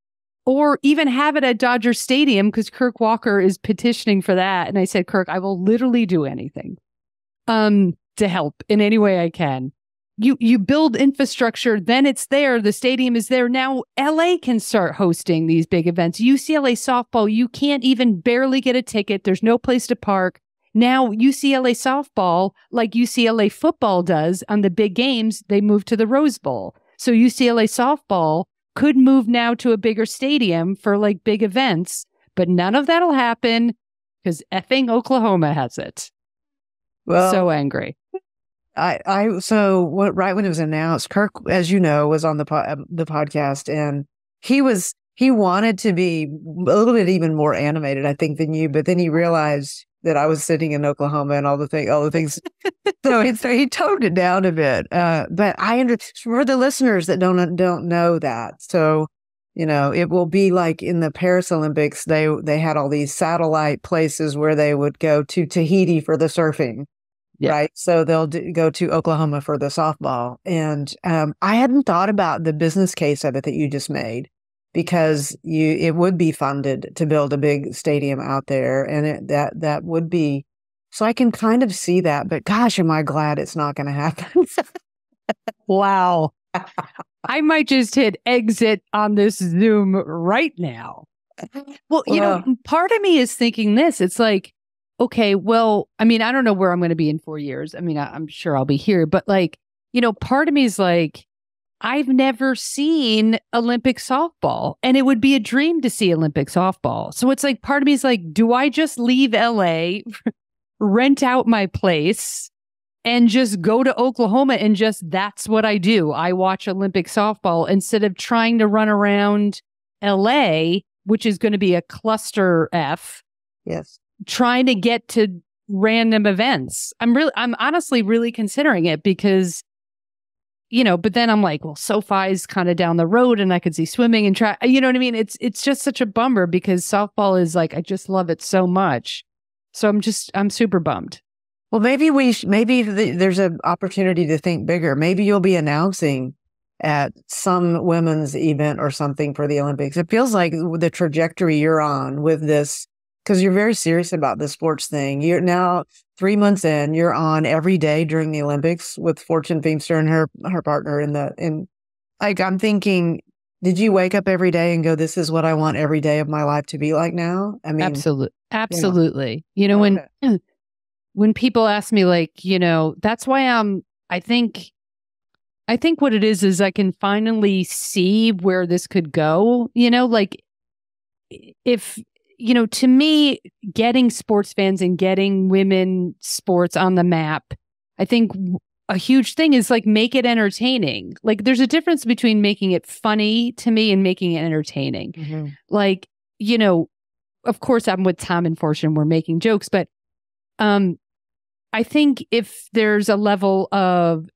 or even have it at Dodger Stadium, because Kirk Walker is petitioning for that. And I said, Kirk, I will literally do anything to help in any way I can. You build infrastructure, then it's there. The stadium is there. Now LA can start hosting these big events. UCLA softball, you can't even barely get a ticket. There's no place to park. Now UCLA softball, like UCLA football does on the big games, they move to the Rose Bowl. So UCLA softball could move now to a bigger stadium for like big events, but none of that'll happen because effing Oklahoma has it. Well, so angry. Right when it was announced, Kirk, as you know, was on the podcast, and he wanted to be a little bit even more animated, I think, than you, but then he realized that I was sitting in Oklahoma and all the things. So he toned it down a bit. But I understand for the listeners that don't know that. So, it will be like in the Paris Olympics, they had all these satellite places where they would go to Tahiti for the surfing. Yeah. Right. So they'll go to Oklahoma for the softball. And I hadn't thought about the business case of it that you just made, because it would be funded to build a big stadium out there. And that would be, so I can kind of see that. But gosh, am I glad it's not going to happen. Wow. I might just hit exit on this Zoom right now. Well, part of me is thinking this. It's like, okay, well, I mean, I don't know where I'm going to be in 4 years. I mean, I'm sure I'll be here, but like, part of me is like, I've never seen Olympic softball, and it would be a dream to see Olympic softball. So it's like, part of me is like, do I just leave LA, rent out my place, and just go to Oklahoma and that's what I do. I watch Olympic softball instead of trying to run around LA, which is going to be a cluster F. Yes. Trying to get to random events. I'm honestly really considering it because, but then I'm like, well, SoFi is kind of down the road and I could see swimming and track. You know what I mean? It's just such a bummer because softball is like, I just love it so much. So I'm super bummed. Well, maybe there's an opportunity to think bigger. Maybe you'll be announcing at some women's event or something for the Olympics. It feels like the trajectory you're on with this, because you're very serious about the sports thing. You're now 3 months in, you're on every day during the Olympics with Fortune Feimster and her partner I'm thinking, did you wake up every day and go, this is what I want every day of my life to be like now? I mean, absolutely. When people ask me like, that's why I think what it is I can finally see where this could go, like if, to me, getting sports fans and getting women sports on the map, I think a huge thing is like make it entertaining. Like there's a difference between making it funny to me and making it entertaining. Mm-hmm. Like, of course I'm with Tom and Fortune, we're making jokes, but I think if there's a level of,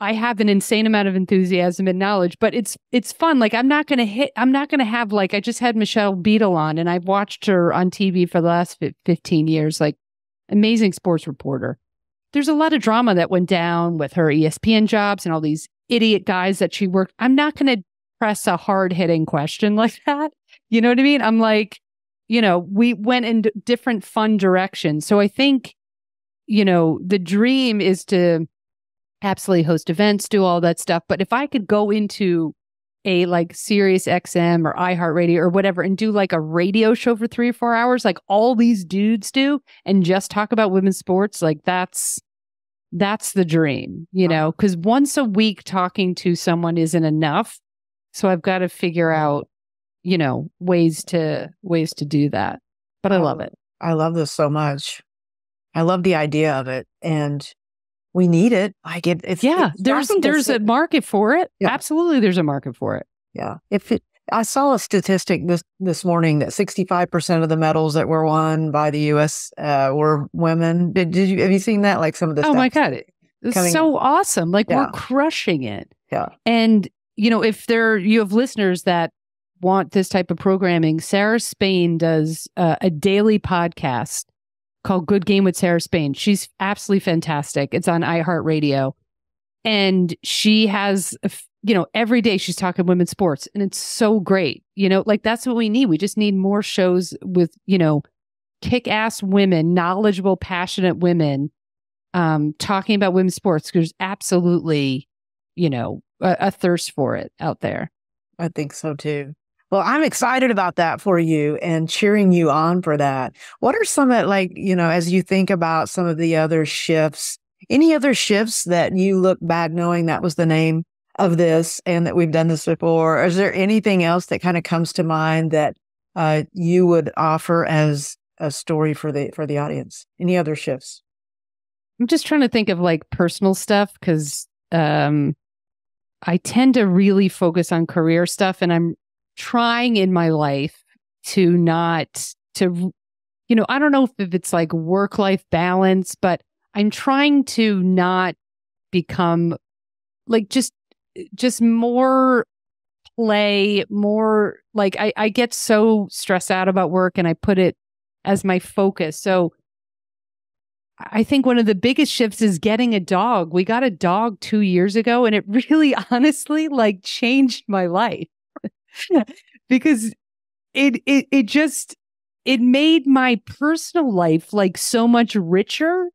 I have an insane amount of enthusiasm and knowledge, but it's fun. Like I'm not going to have like, I just had Michelle Beadle on and I've watched her on TV for the last 15 years, like amazing sports reporter. There's a lot of drama that went down with her ESPN jobs and all these idiot guys that she worked. I'm not going to press a hard hitting question like that. You know what I mean? I'm like, we went in different fun directions. So I think, the dream is to absolutely host events, do all that stuff. But if I could go into a like Sirius XM or iHeartRadio or whatever and do like a radio show for 3 or 4 hours, like all these dudes do, and just talk about women's sports, like that's the dream, because once a week talking to someone isn't enough. So I've got to figure out, ways to do that. But I love it. I love this so much. I love the idea of it. And we need it. There's a market for it. Yeah. Absolutely. There's a market for it. Yeah. I saw a statistic this morning that 65% of the medals that were won by the U.S. Were women. Have you seen that? Like some of the Oh my God. It's so awesome. Like we're crushing it. Yeah. And, if you have listeners that want this type of programming, Sarah Spain does a daily podcast called Good Game with Sarah Spain. She's absolutely fantastic. It's on iHeartRadio. And she has, every day she's talking women's sports, and it's so great. Like that's what we need. We just need more shows with, kick-ass women, knowledgeable, passionate women, talking about women's sports. There's absolutely, a thirst for it out there. I think so too. Well, I'm excited about that for you and cheering you on for that. What are some of as you think about some of the other shifts, any other shifts that you look back knowing that was the name of this and that we've done this before? Or is there anything else that kind of comes to mind that you would offer as a story for the audience? Any other shifts? I'm just trying to think of like personal stuff because I tend to really focus on career stuff, and I'm trying in my life to not to, I don't know if it's like work-life balance, but I'm trying to not become like just more play, more like I get so stressed out about work and I put it as my focus. So I think one of the biggest shifts is getting a dog. We got a dog 2 years ago, and it really honestly like changed my life because it made my personal life like so much richer.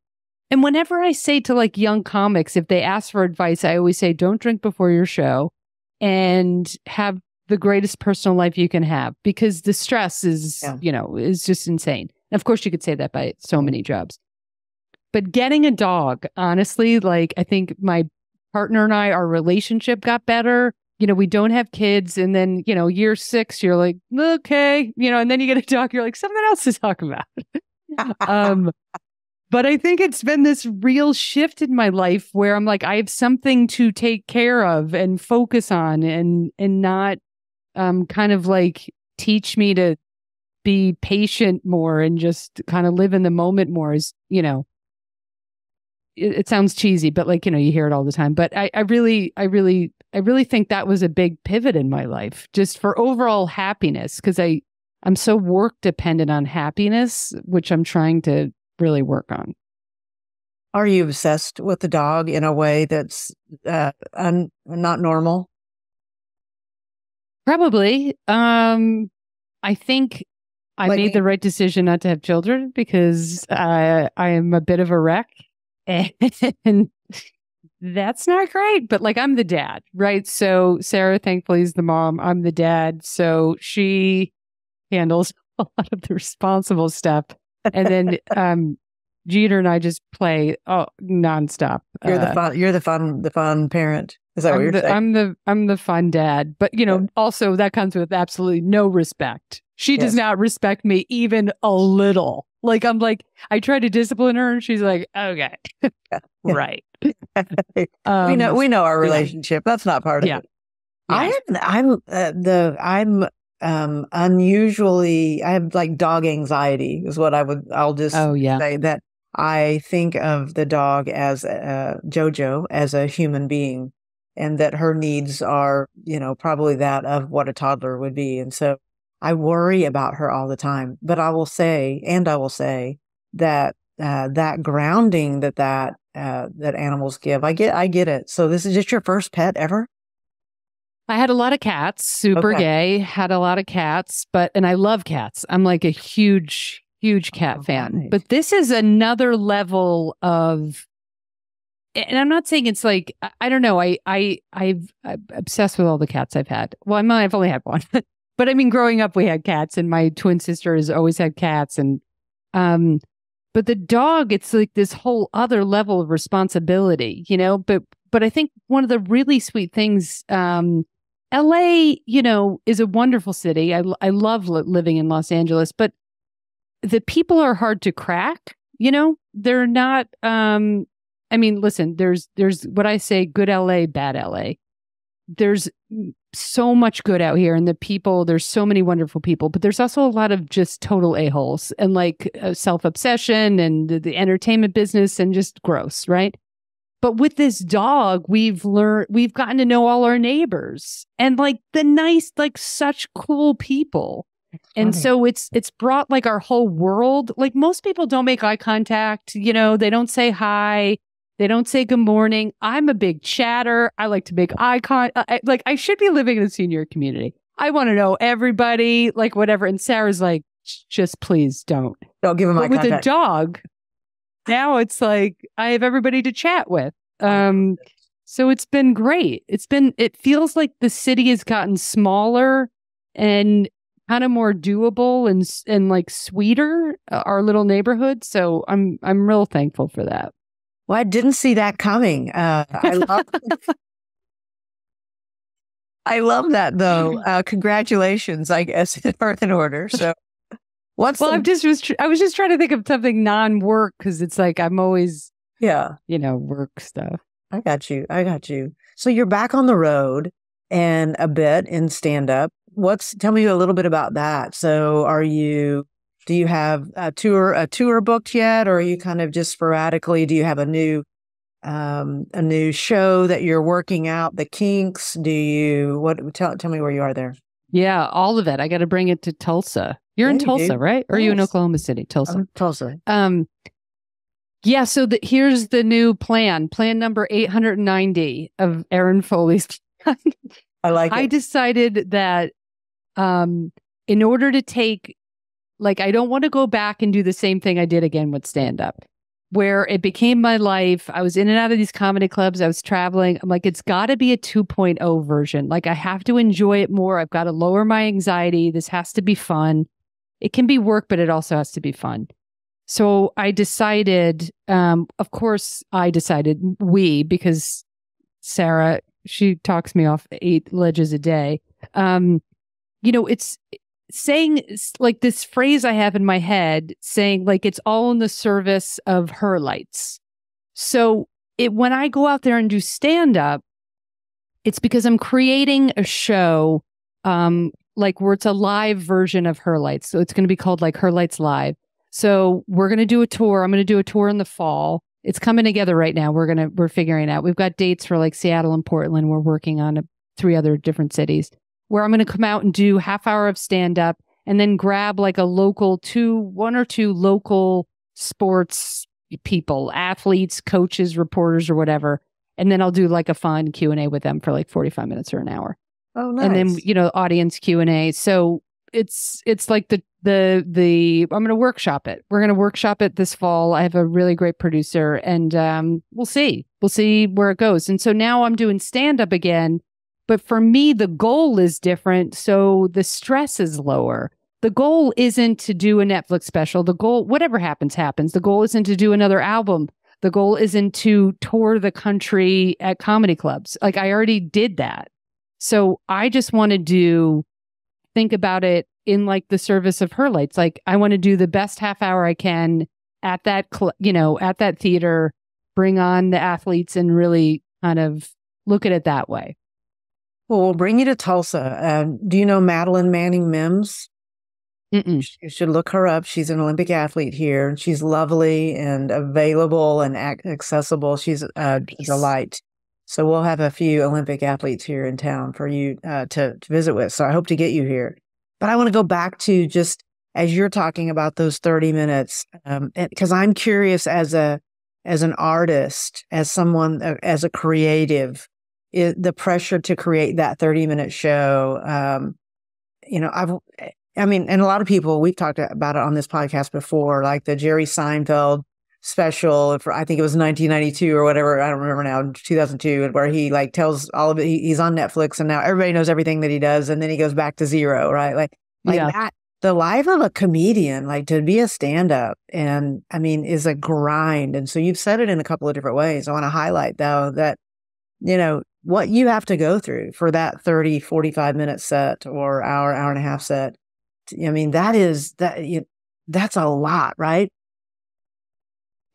And whenever I say to like young comics, if they ask for advice, I always say, don't drink before your show and have the greatest personal life you can have, because the stress is, is just insane. And of course, you could say that by so many jobs. But getting a dog, honestly, like I think my partner and I, our relationship got better. We don't have kids. And then, year 6, you're like, okay, and then you get a dog, you're like, something else to talk about. But I think it's been this real shift in my life where I'm like, I have something to take care of and focus on and not kind of like teach me to be patient more and just kind of live in the moment more. Is it sounds cheesy, but like, you hear it all the time. But I really think that was a big pivot in my life, just for overall happiness, because I'm so work dependent on happiness, which I'm trying to really work on. Are you obsessed with the dog in a way that's not normal? Probably. I think I made the right decision not to have children because I am a bit of a wreck. And that's not great, but like I'm the dad, right? So Sarah, thankfully, is the mom. I'm the dad. So she handles a lot of the responsible stuff. And then Jeter and I just play nonstop. You're the fun parent. Is that what you're saying? I'm the fun dad. But also that comes with absolutely no respect. She does not respect me even a little. Like I'm like, I try to discipline her and she's like, okay. Right. We know our relationship. That's not part of it. I'm unusually, I have like dog anxiety is what I'll just say, that I think of the dog as Jojo as a human being, and that her needs are, probably that of what a toddler would be. And so I worry about her all the time, but I will say that that grounding that animals give, I get it. So this is just your first pet ever? I had a lot of cats, super gay, had a lot of cats, and I love cats. I'm like a huge cat fan. Right. But this is another level of, and I'm not saying it's like, I don't know, I'm obsessed with all the cats I've had. Well, I've only had one. But I mean, growing up, we had cats, and my twin sister has always had cats. And, but the dog, it's like this whole other level of responsibility, but I think one of the really sweet things, LA, is a wonderful city. I love living in Los Angeles, but the people are hard to crack, they're not, listen, there's what I say, good LA, bad LA. There's so much good out here, and the people, there's so many wonderful people, but there's also a lot of just total a-holes and like self-obsession and the entertainment business and just gross, right? But with this dog, we've gotten to know all our neighbors and like the nice, like such cool people. And so it's brought like our whole world. Like most people don't make eye contact, you know, they don't say hi. They don't say good morning. I'm a big chatter. I like to make eye contact. Like I should be living in a senior community. I want to know everybody, like whatever. And Sarah's like, just please don't. Don't give him eye contact. With a dog, now it's like I have everybody to chat with. So it's been great. It feels like the city has gotten smaller and kind of more doable and like sweeter, our little neighborhood. So I'm real thankful for that. Well, I didn't see that coming. I love that though. Congratulations, I guess, in order. So I was just trying to think of something non-work because it's like I'm always, work stuff. I got you. So you're back on the road and a bit in stand-up. Tell me a little bit about that. So do you have a tour booked yet? Or are you kind of just sporadically, do you have a new show that you're working out, the kinks? Tell me where you are there. Yeah, all of it. I got to bring it to Tulsa. You're in Tulsa, right? Or are you in Oklahoma City? Tulsa. Tulsa. Yeah, so here's the new plan number 890 of Erin Foley's plan. I like it. I decided that in order to take, like, I don't want to go back and do the same thing I did again with stand-up, where it became my life. I was in and out of these comedy clubs. I was traveling. I'm like, it's got to be a 2.0 version. Like, I have to enjoy it more. I've got to lower my anxiety. This has to be fun. It can be work, but it also has to be fun. So I decided, because Sarah, she talks me off 8 ledges a day. It's saying like this phrase I have in my head saying like, it's all in the service of Herlights. So when I go out there and do stand up, it's because I'm creating a show, like where it's a live version of Herlights. So it's going to be called like Herlights Live. So we're going to do a tour. I'm going to do a tour in the fall. It's coming together right now. We're figuring it out. We've got dates for like Seattle and Portland. We're working on 3 other different cities where I'm going to come out and do half hour of stand up and then grab like a local 1 or 2 local sports people, athletes, coaches, reporters, or whatever. And then I'll do like a fun Q&A with them for like 45 minutes or an hour. Oh, nice. And then, audience Q&A. So it's like I'm going to workshop it. We're going to workshop it this fall. I have a really great producer and we'll see where it goes. And so now I'm doing stand up again, but for me, the goal is different. So the stress is lower. The goal isn't to do a Netflix special. The goal, whatever happens. The goal isn't to do another album. The goal isn't to tour the country at comedy clubs. Like I already did that. So I just want to think about it in like the service of Herlights. Like I want to do the best half hour I can at that, at that theater, bring on the athletes and really kind of look at it that way. Well, we'll bring you to Tulsa. Do you know Madeline Manning Mims? Mm-mm. You should look her up. She's an Olympic athlete here. She's lovely and available and accessible. She's a delight. So we'll have a few Olympic athletes here in town for you to visit with. So I hope to get you here. But I want to go back to just as you're talking about those 30 minutes, because I'm curious as an artist, as someone, as a creative, the pressure to create that 30-minute show. And a lot of people, we've talked about it on this podcast before, like the Jerry Seinfeld special for, I think it was 1992 or whatever, I don't remember now, 2002, where he like tells all of it. He's on Netflix and now everybody knows everything that he does, and then he goes back to zero, right? Like that. The life of a comedian, like to be a stand-up, and is a grind. And so you've said it in a couple of different ways. I want to highlight though that, what you have to go through for that 30, 45-minute set or hour and a half set. That's a lot, right?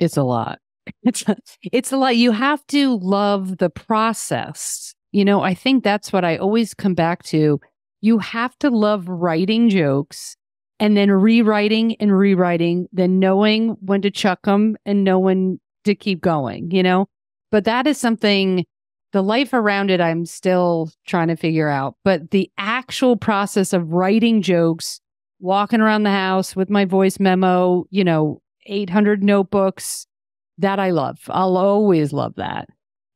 It's a lot. It's a lot. You have to love the process. I think that's what I always come back to. You have to love writing jokes and then rewriting, then knowing when to chuck them and knowing to keep going. But that is something, the life around it, I'm still trying to figure out. But the actual process of writing jokes, walking around the house with my voice memo, 800 notebooks, that I love. I'll always love that.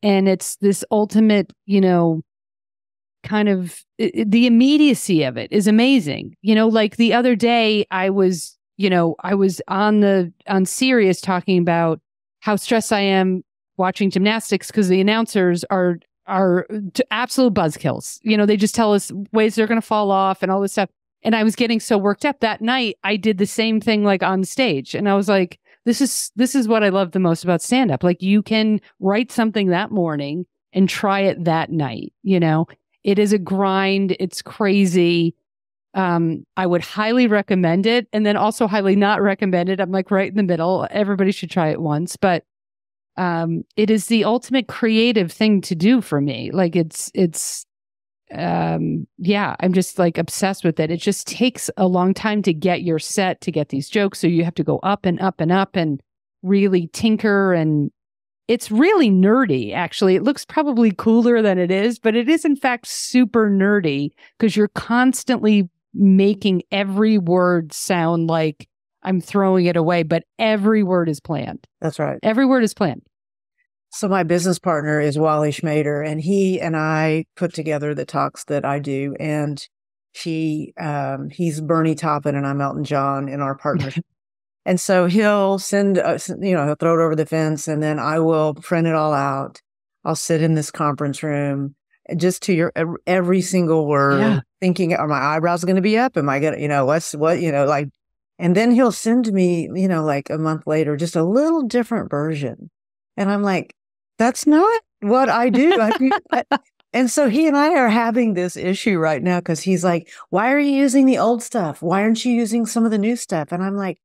And it's this ultimate, kind of the immediacy of it is amazing. Like the other day I was on Sirius talking about how stressed I am watching gymnastics because the announcers are absolute buzzkills. They just tell us ways they're going to fall off and all this stuff. And I was getting so worked up that night. I did the same thing like on stage. And I was like, this is what I love the most about stand-up. Like you can write something that morning and try it that night. It is a grind. It's crazy. I would highly recommend it, and then also highly not recommend it. I'm like right in the middle. Everybody should try it once, but it is the ultimate creative thing to do for me. Like I'm just like obsessed with it. It just takes a long time to get your set, to get these jokes. So you have to go up and up and up and really tinker. And it's really nerdy, actually. It looks probably cooler than it is, but it is in fact super nerdy because you're constantly making every word sound like I'm throwing it away, but every word is planned. That's right. Every word is planned. So my business partner is Wally Schmader, and he and I put together the talks that I do. And he's Bernie Taupin and I'm Elton John in our partnership. And so he'll send, he'll throw it over the fence, and then I will print it all out. I'll sit in this conference room just to every single word, thinking, are my eyebrows going to be up? Am I going to, and then he'll send me, like a month later, just a little different version. And I'm like, that's not what I do. And so he and I are having this issue right now because he's like, why are you using the old stuff? Why aren't you using some of the new stuff? And I'm like,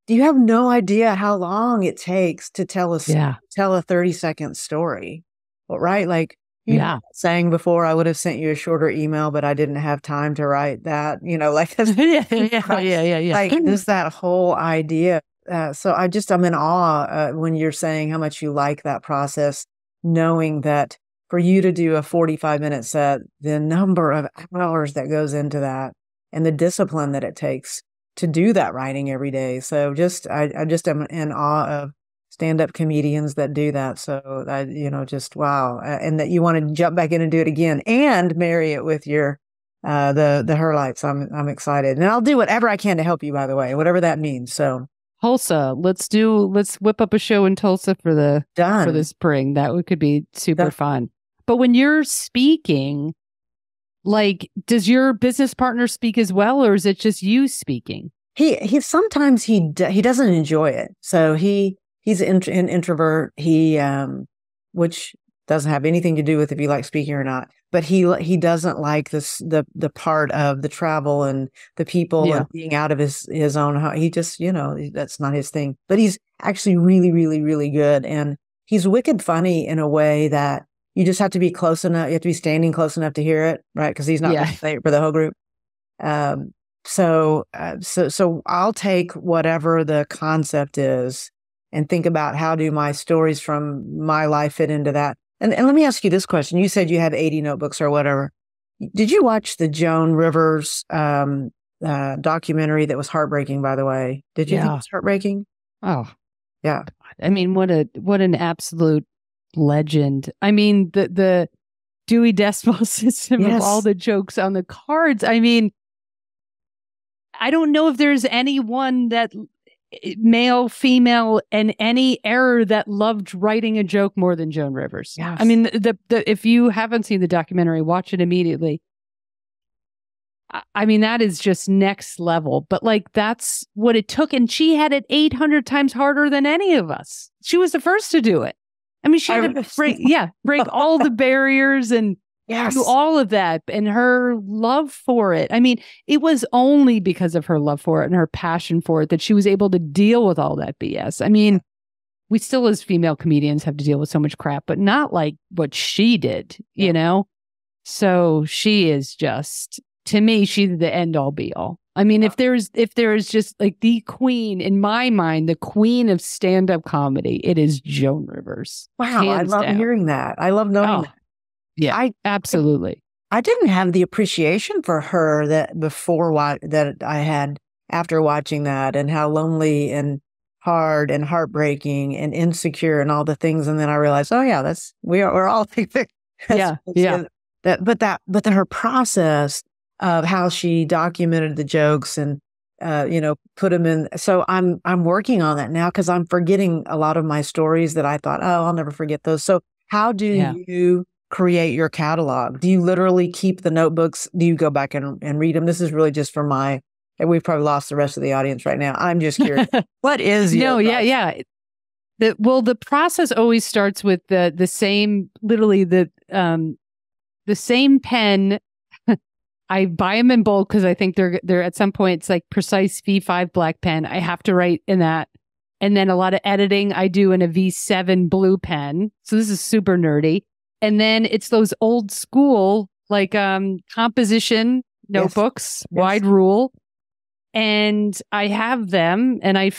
do you have no idea how long it takes to tell a 30-second story? Well, right? Like you were saying before, I would have sent you a shorter email, but I didn't have time to write that, like, like there's that whole idea. So I'm in awe when you're saying how much you like that process, knowing that for you to do a 45-minute set, the number of hours that goes into that and the discipline that it takes to do that writing every day. So I just am in awe of stand-up comedians that do that. So just wow. And that you want to jump back in and do it again and marry it with your the Herlights. I'm excited. And I'll do whatever I can to help you, by the way, whatever that means. So Tulsa, let's whip up a show in Tulsa for the spring. That could be super fun. But when you're speaking, like, does your business partner speak as well, or is it just you speaking? He sometimes he doesn't enjoy it. So he's an introvert. Which doesn't have anything to do with if you like speaking or not. But he doesn't like the part of the travel and the people and being out of his own home. He just, that's not his thing. But he's actually really, really, really good. And he's wicked funny in a way that you just have to be close enough. You have to be standing close enough to hear it, right? Because he's not going to say it for the whole group. So I'll take whatever the concept is and think about how do my stories from my life fit into that. And let me ask you this question. You said you had 80 notebooks or whatever. Did you watch the Joan Rivers documentary that was heartbreaking, by the way? Did you think it was heartbreaking? Oh, yeah. I mean, what an absolute legend. I mean, the Dewey Decimal System of all the jokes on the cards. I mean, I don't know if there's anyone that male, female, and any era that loved writing a joke more than Joan Rivers. Yes. I mean, if you haven't seen the documentary, watch it immediately. I mean, that is just next level. But like, that's what it took. And she had it 800 times harder than any of us. She was the first to do it. I mean, she had to break all the barriers and do all of that, and her love for it. I mean, it was only because of her love for it and her passion for it that she was able to deal with all that BS. I mean, we still as female comedians have to deal with so much crap, but not like what she did, you know? So she is just, to me, she's the end all be all. I mean, if there is just like the queen, in my mind, the queen of stand-up comedy, it is Joan Rivers. Wow, I love hearing that. I love knowing that. Yeah, absolutely. I didn't have the appreciation for her that that I had after watching that, and how lonely and hard and heartbreaking and insecure and all the things. And then I realized, oh yeah, we're all thinking. But her process of how she documented the jokes and put them in. So I'm working on that now, because I'm forgetting a lot of my stories that I thought, oh, I'll never forget those. So how do you create your catalog? Do you literally keep the notebooks? Do you go back and read them? This is really just for and we've probably lost the rest of the audience right now. I'm just curious. What is your process? The process always starts with the same, literally the same pen. I buy them in bulk because I think they're at some point, it's like Precise V5 black pen. I have to write in that. And then a lot of editing I do in a V7 blue pen. So this is super nerdy. And then it's those old school, like composition notebooks, wide rule. And I have them, and I,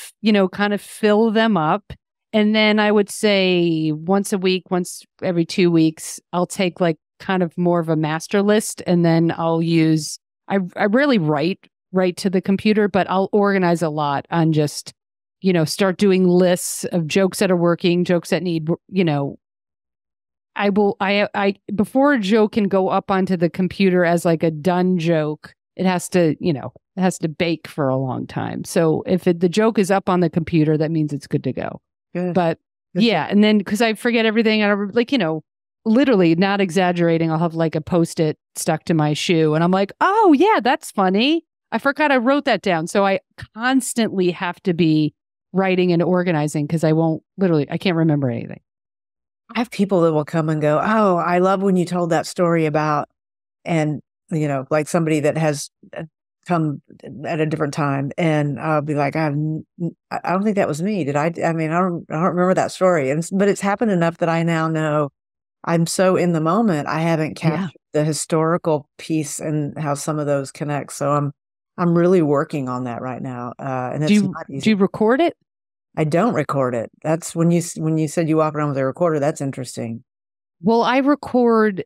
kind of fill them up. And then I would say once a week, once every 2 weeks, I'll take like kind of more of a master list. And then I'll use, I rarely write to the computer, but I'll organize a lot on just, start doing lists of jokes that are working, jokes that need, before a joke can go up onto the computer as like a done joke, it has to bake for a long time. So if the joke is up on the computer, that means it's good to go. Good. But yeah, and then because I forget everything, and literally not exaggerating, I'll have like a Post-it stuck to my shoe, and I'm like, oh yeah, that's funny. I forgot I wrote that down. So I constantly have to be writing and organizing, because I can't remember anything. I have people that will come and go, oh, I love when you told that story about, and like somebody that has come at a different time, and I'll be like, I don't think that was me. Did I? I mean, I don't remember that story. But it's happened enough that I now know I'm so in the moment. I haven't captured the historical piece and how some of those connect. So I'm really working on that right now. And it's not easy. Do you record it? I don't record it. That's when you said you walk around with a recorder. That's interesting. Well, I record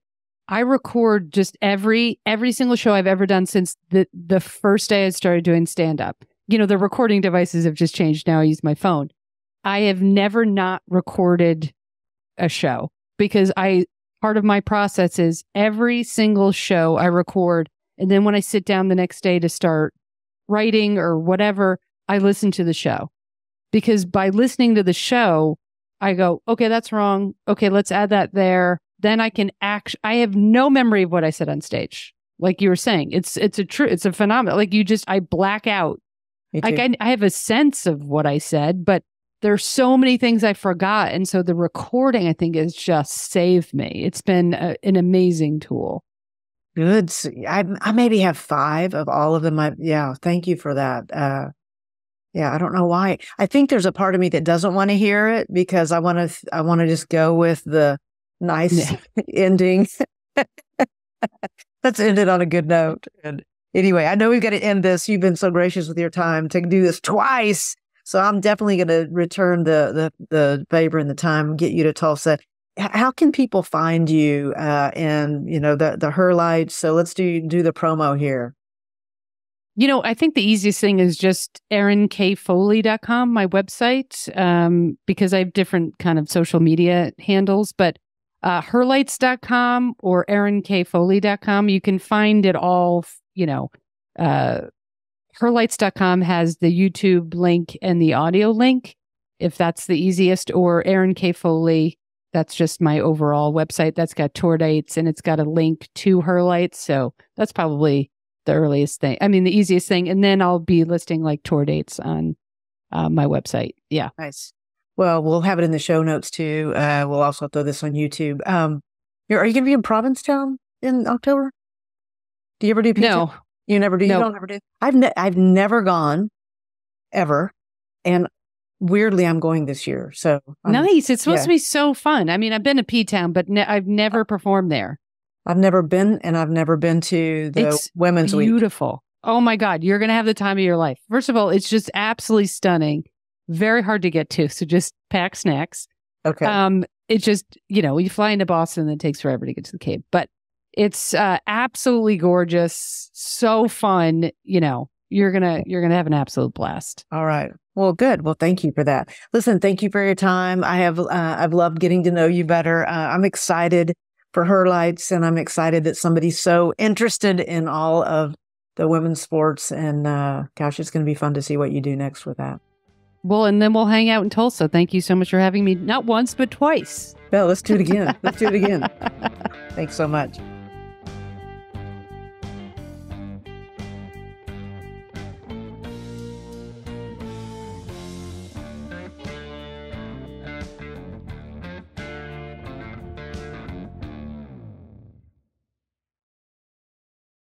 just every single show I've ever done since the first day I started doing stand-up. The recording devices have just changed. Now I use my phone. I have never not recorded a show, because part of my process is every single show I record. And then when I sit down the next day to start writing or whatever, I listen to the show. Because by listening to the show, I go, okay, that's wrong. Okay, let's add that there. Then I can I have no memory of what I said on stage. Like you were saying, it's a phenomenon. Like I black out. Like I have a sense of what I said, but there's so many things I forgot. And so the recording, I think, has just saved me. It's been an amazing tool. Good. I maybe have 5 of all of them. Thank you for that. I don't know why. I think there's a part of me that doesn't want to hear it, because I want to just go with the nice ending. Let's end it on a good note. And anyway, I know we've got to end this. You've been so gracious with your time to do this twice. So I'm definitely going to return the favor and the time, get you to Tulsa. How can people find you and the Herlights? So let's do the promo here. I think the easiest thing is just erinkfoley.com, my website, because I have different kind of social media handles, but herlights.com or erinkfoley.com, you can find it all. Herlights.com has the YouTube link and the audio link, if that's the easiest, or Erin K. Foley. That's just my overall website. That's got tour dates, and it's got a link to Herlights. So that's probably the earliest thing. I mean, the easiest thing. And then I'll be listing like tour dates on my website. Yeah. Nice. Well, we'll have it in the show notes too. We'll also throw this on YouTube. Are you going to be in Provincetown in October? Do you ever do pizza? No. You never do? No. You don't ever do? I've never gone, ever. And weirdly, I'm going this year. So nice. It's supposed to be so fun. I mean, I've been to P-Town, but I've never performed there. I've never been, and I've never been to the Women's Week. Beautiful. Oh my God, you're going to have the time of your life. First of all, it's just absolutely stunning. Very hard to get to. So just pack snacks. Okay. It's just, you fly into Boston and it takes forever to get to the Cape, but it's absolutely gorgeous. So fun. You're going to have an absolute blast. All right. Well, good. Well, thank you for that. Listen, thank you for your time. I've loved getting to know you better. I'm excited for Herlights, and I'm excited that somebody's so interested in all of the women's sports. And gosh, it's going to be fun to see what you do next with that. Well, and then we'll hang out in Tulsa. Thank you so much for having me. Not once, but twice. Well, let's do it again. Let's do it again. Thanks so much.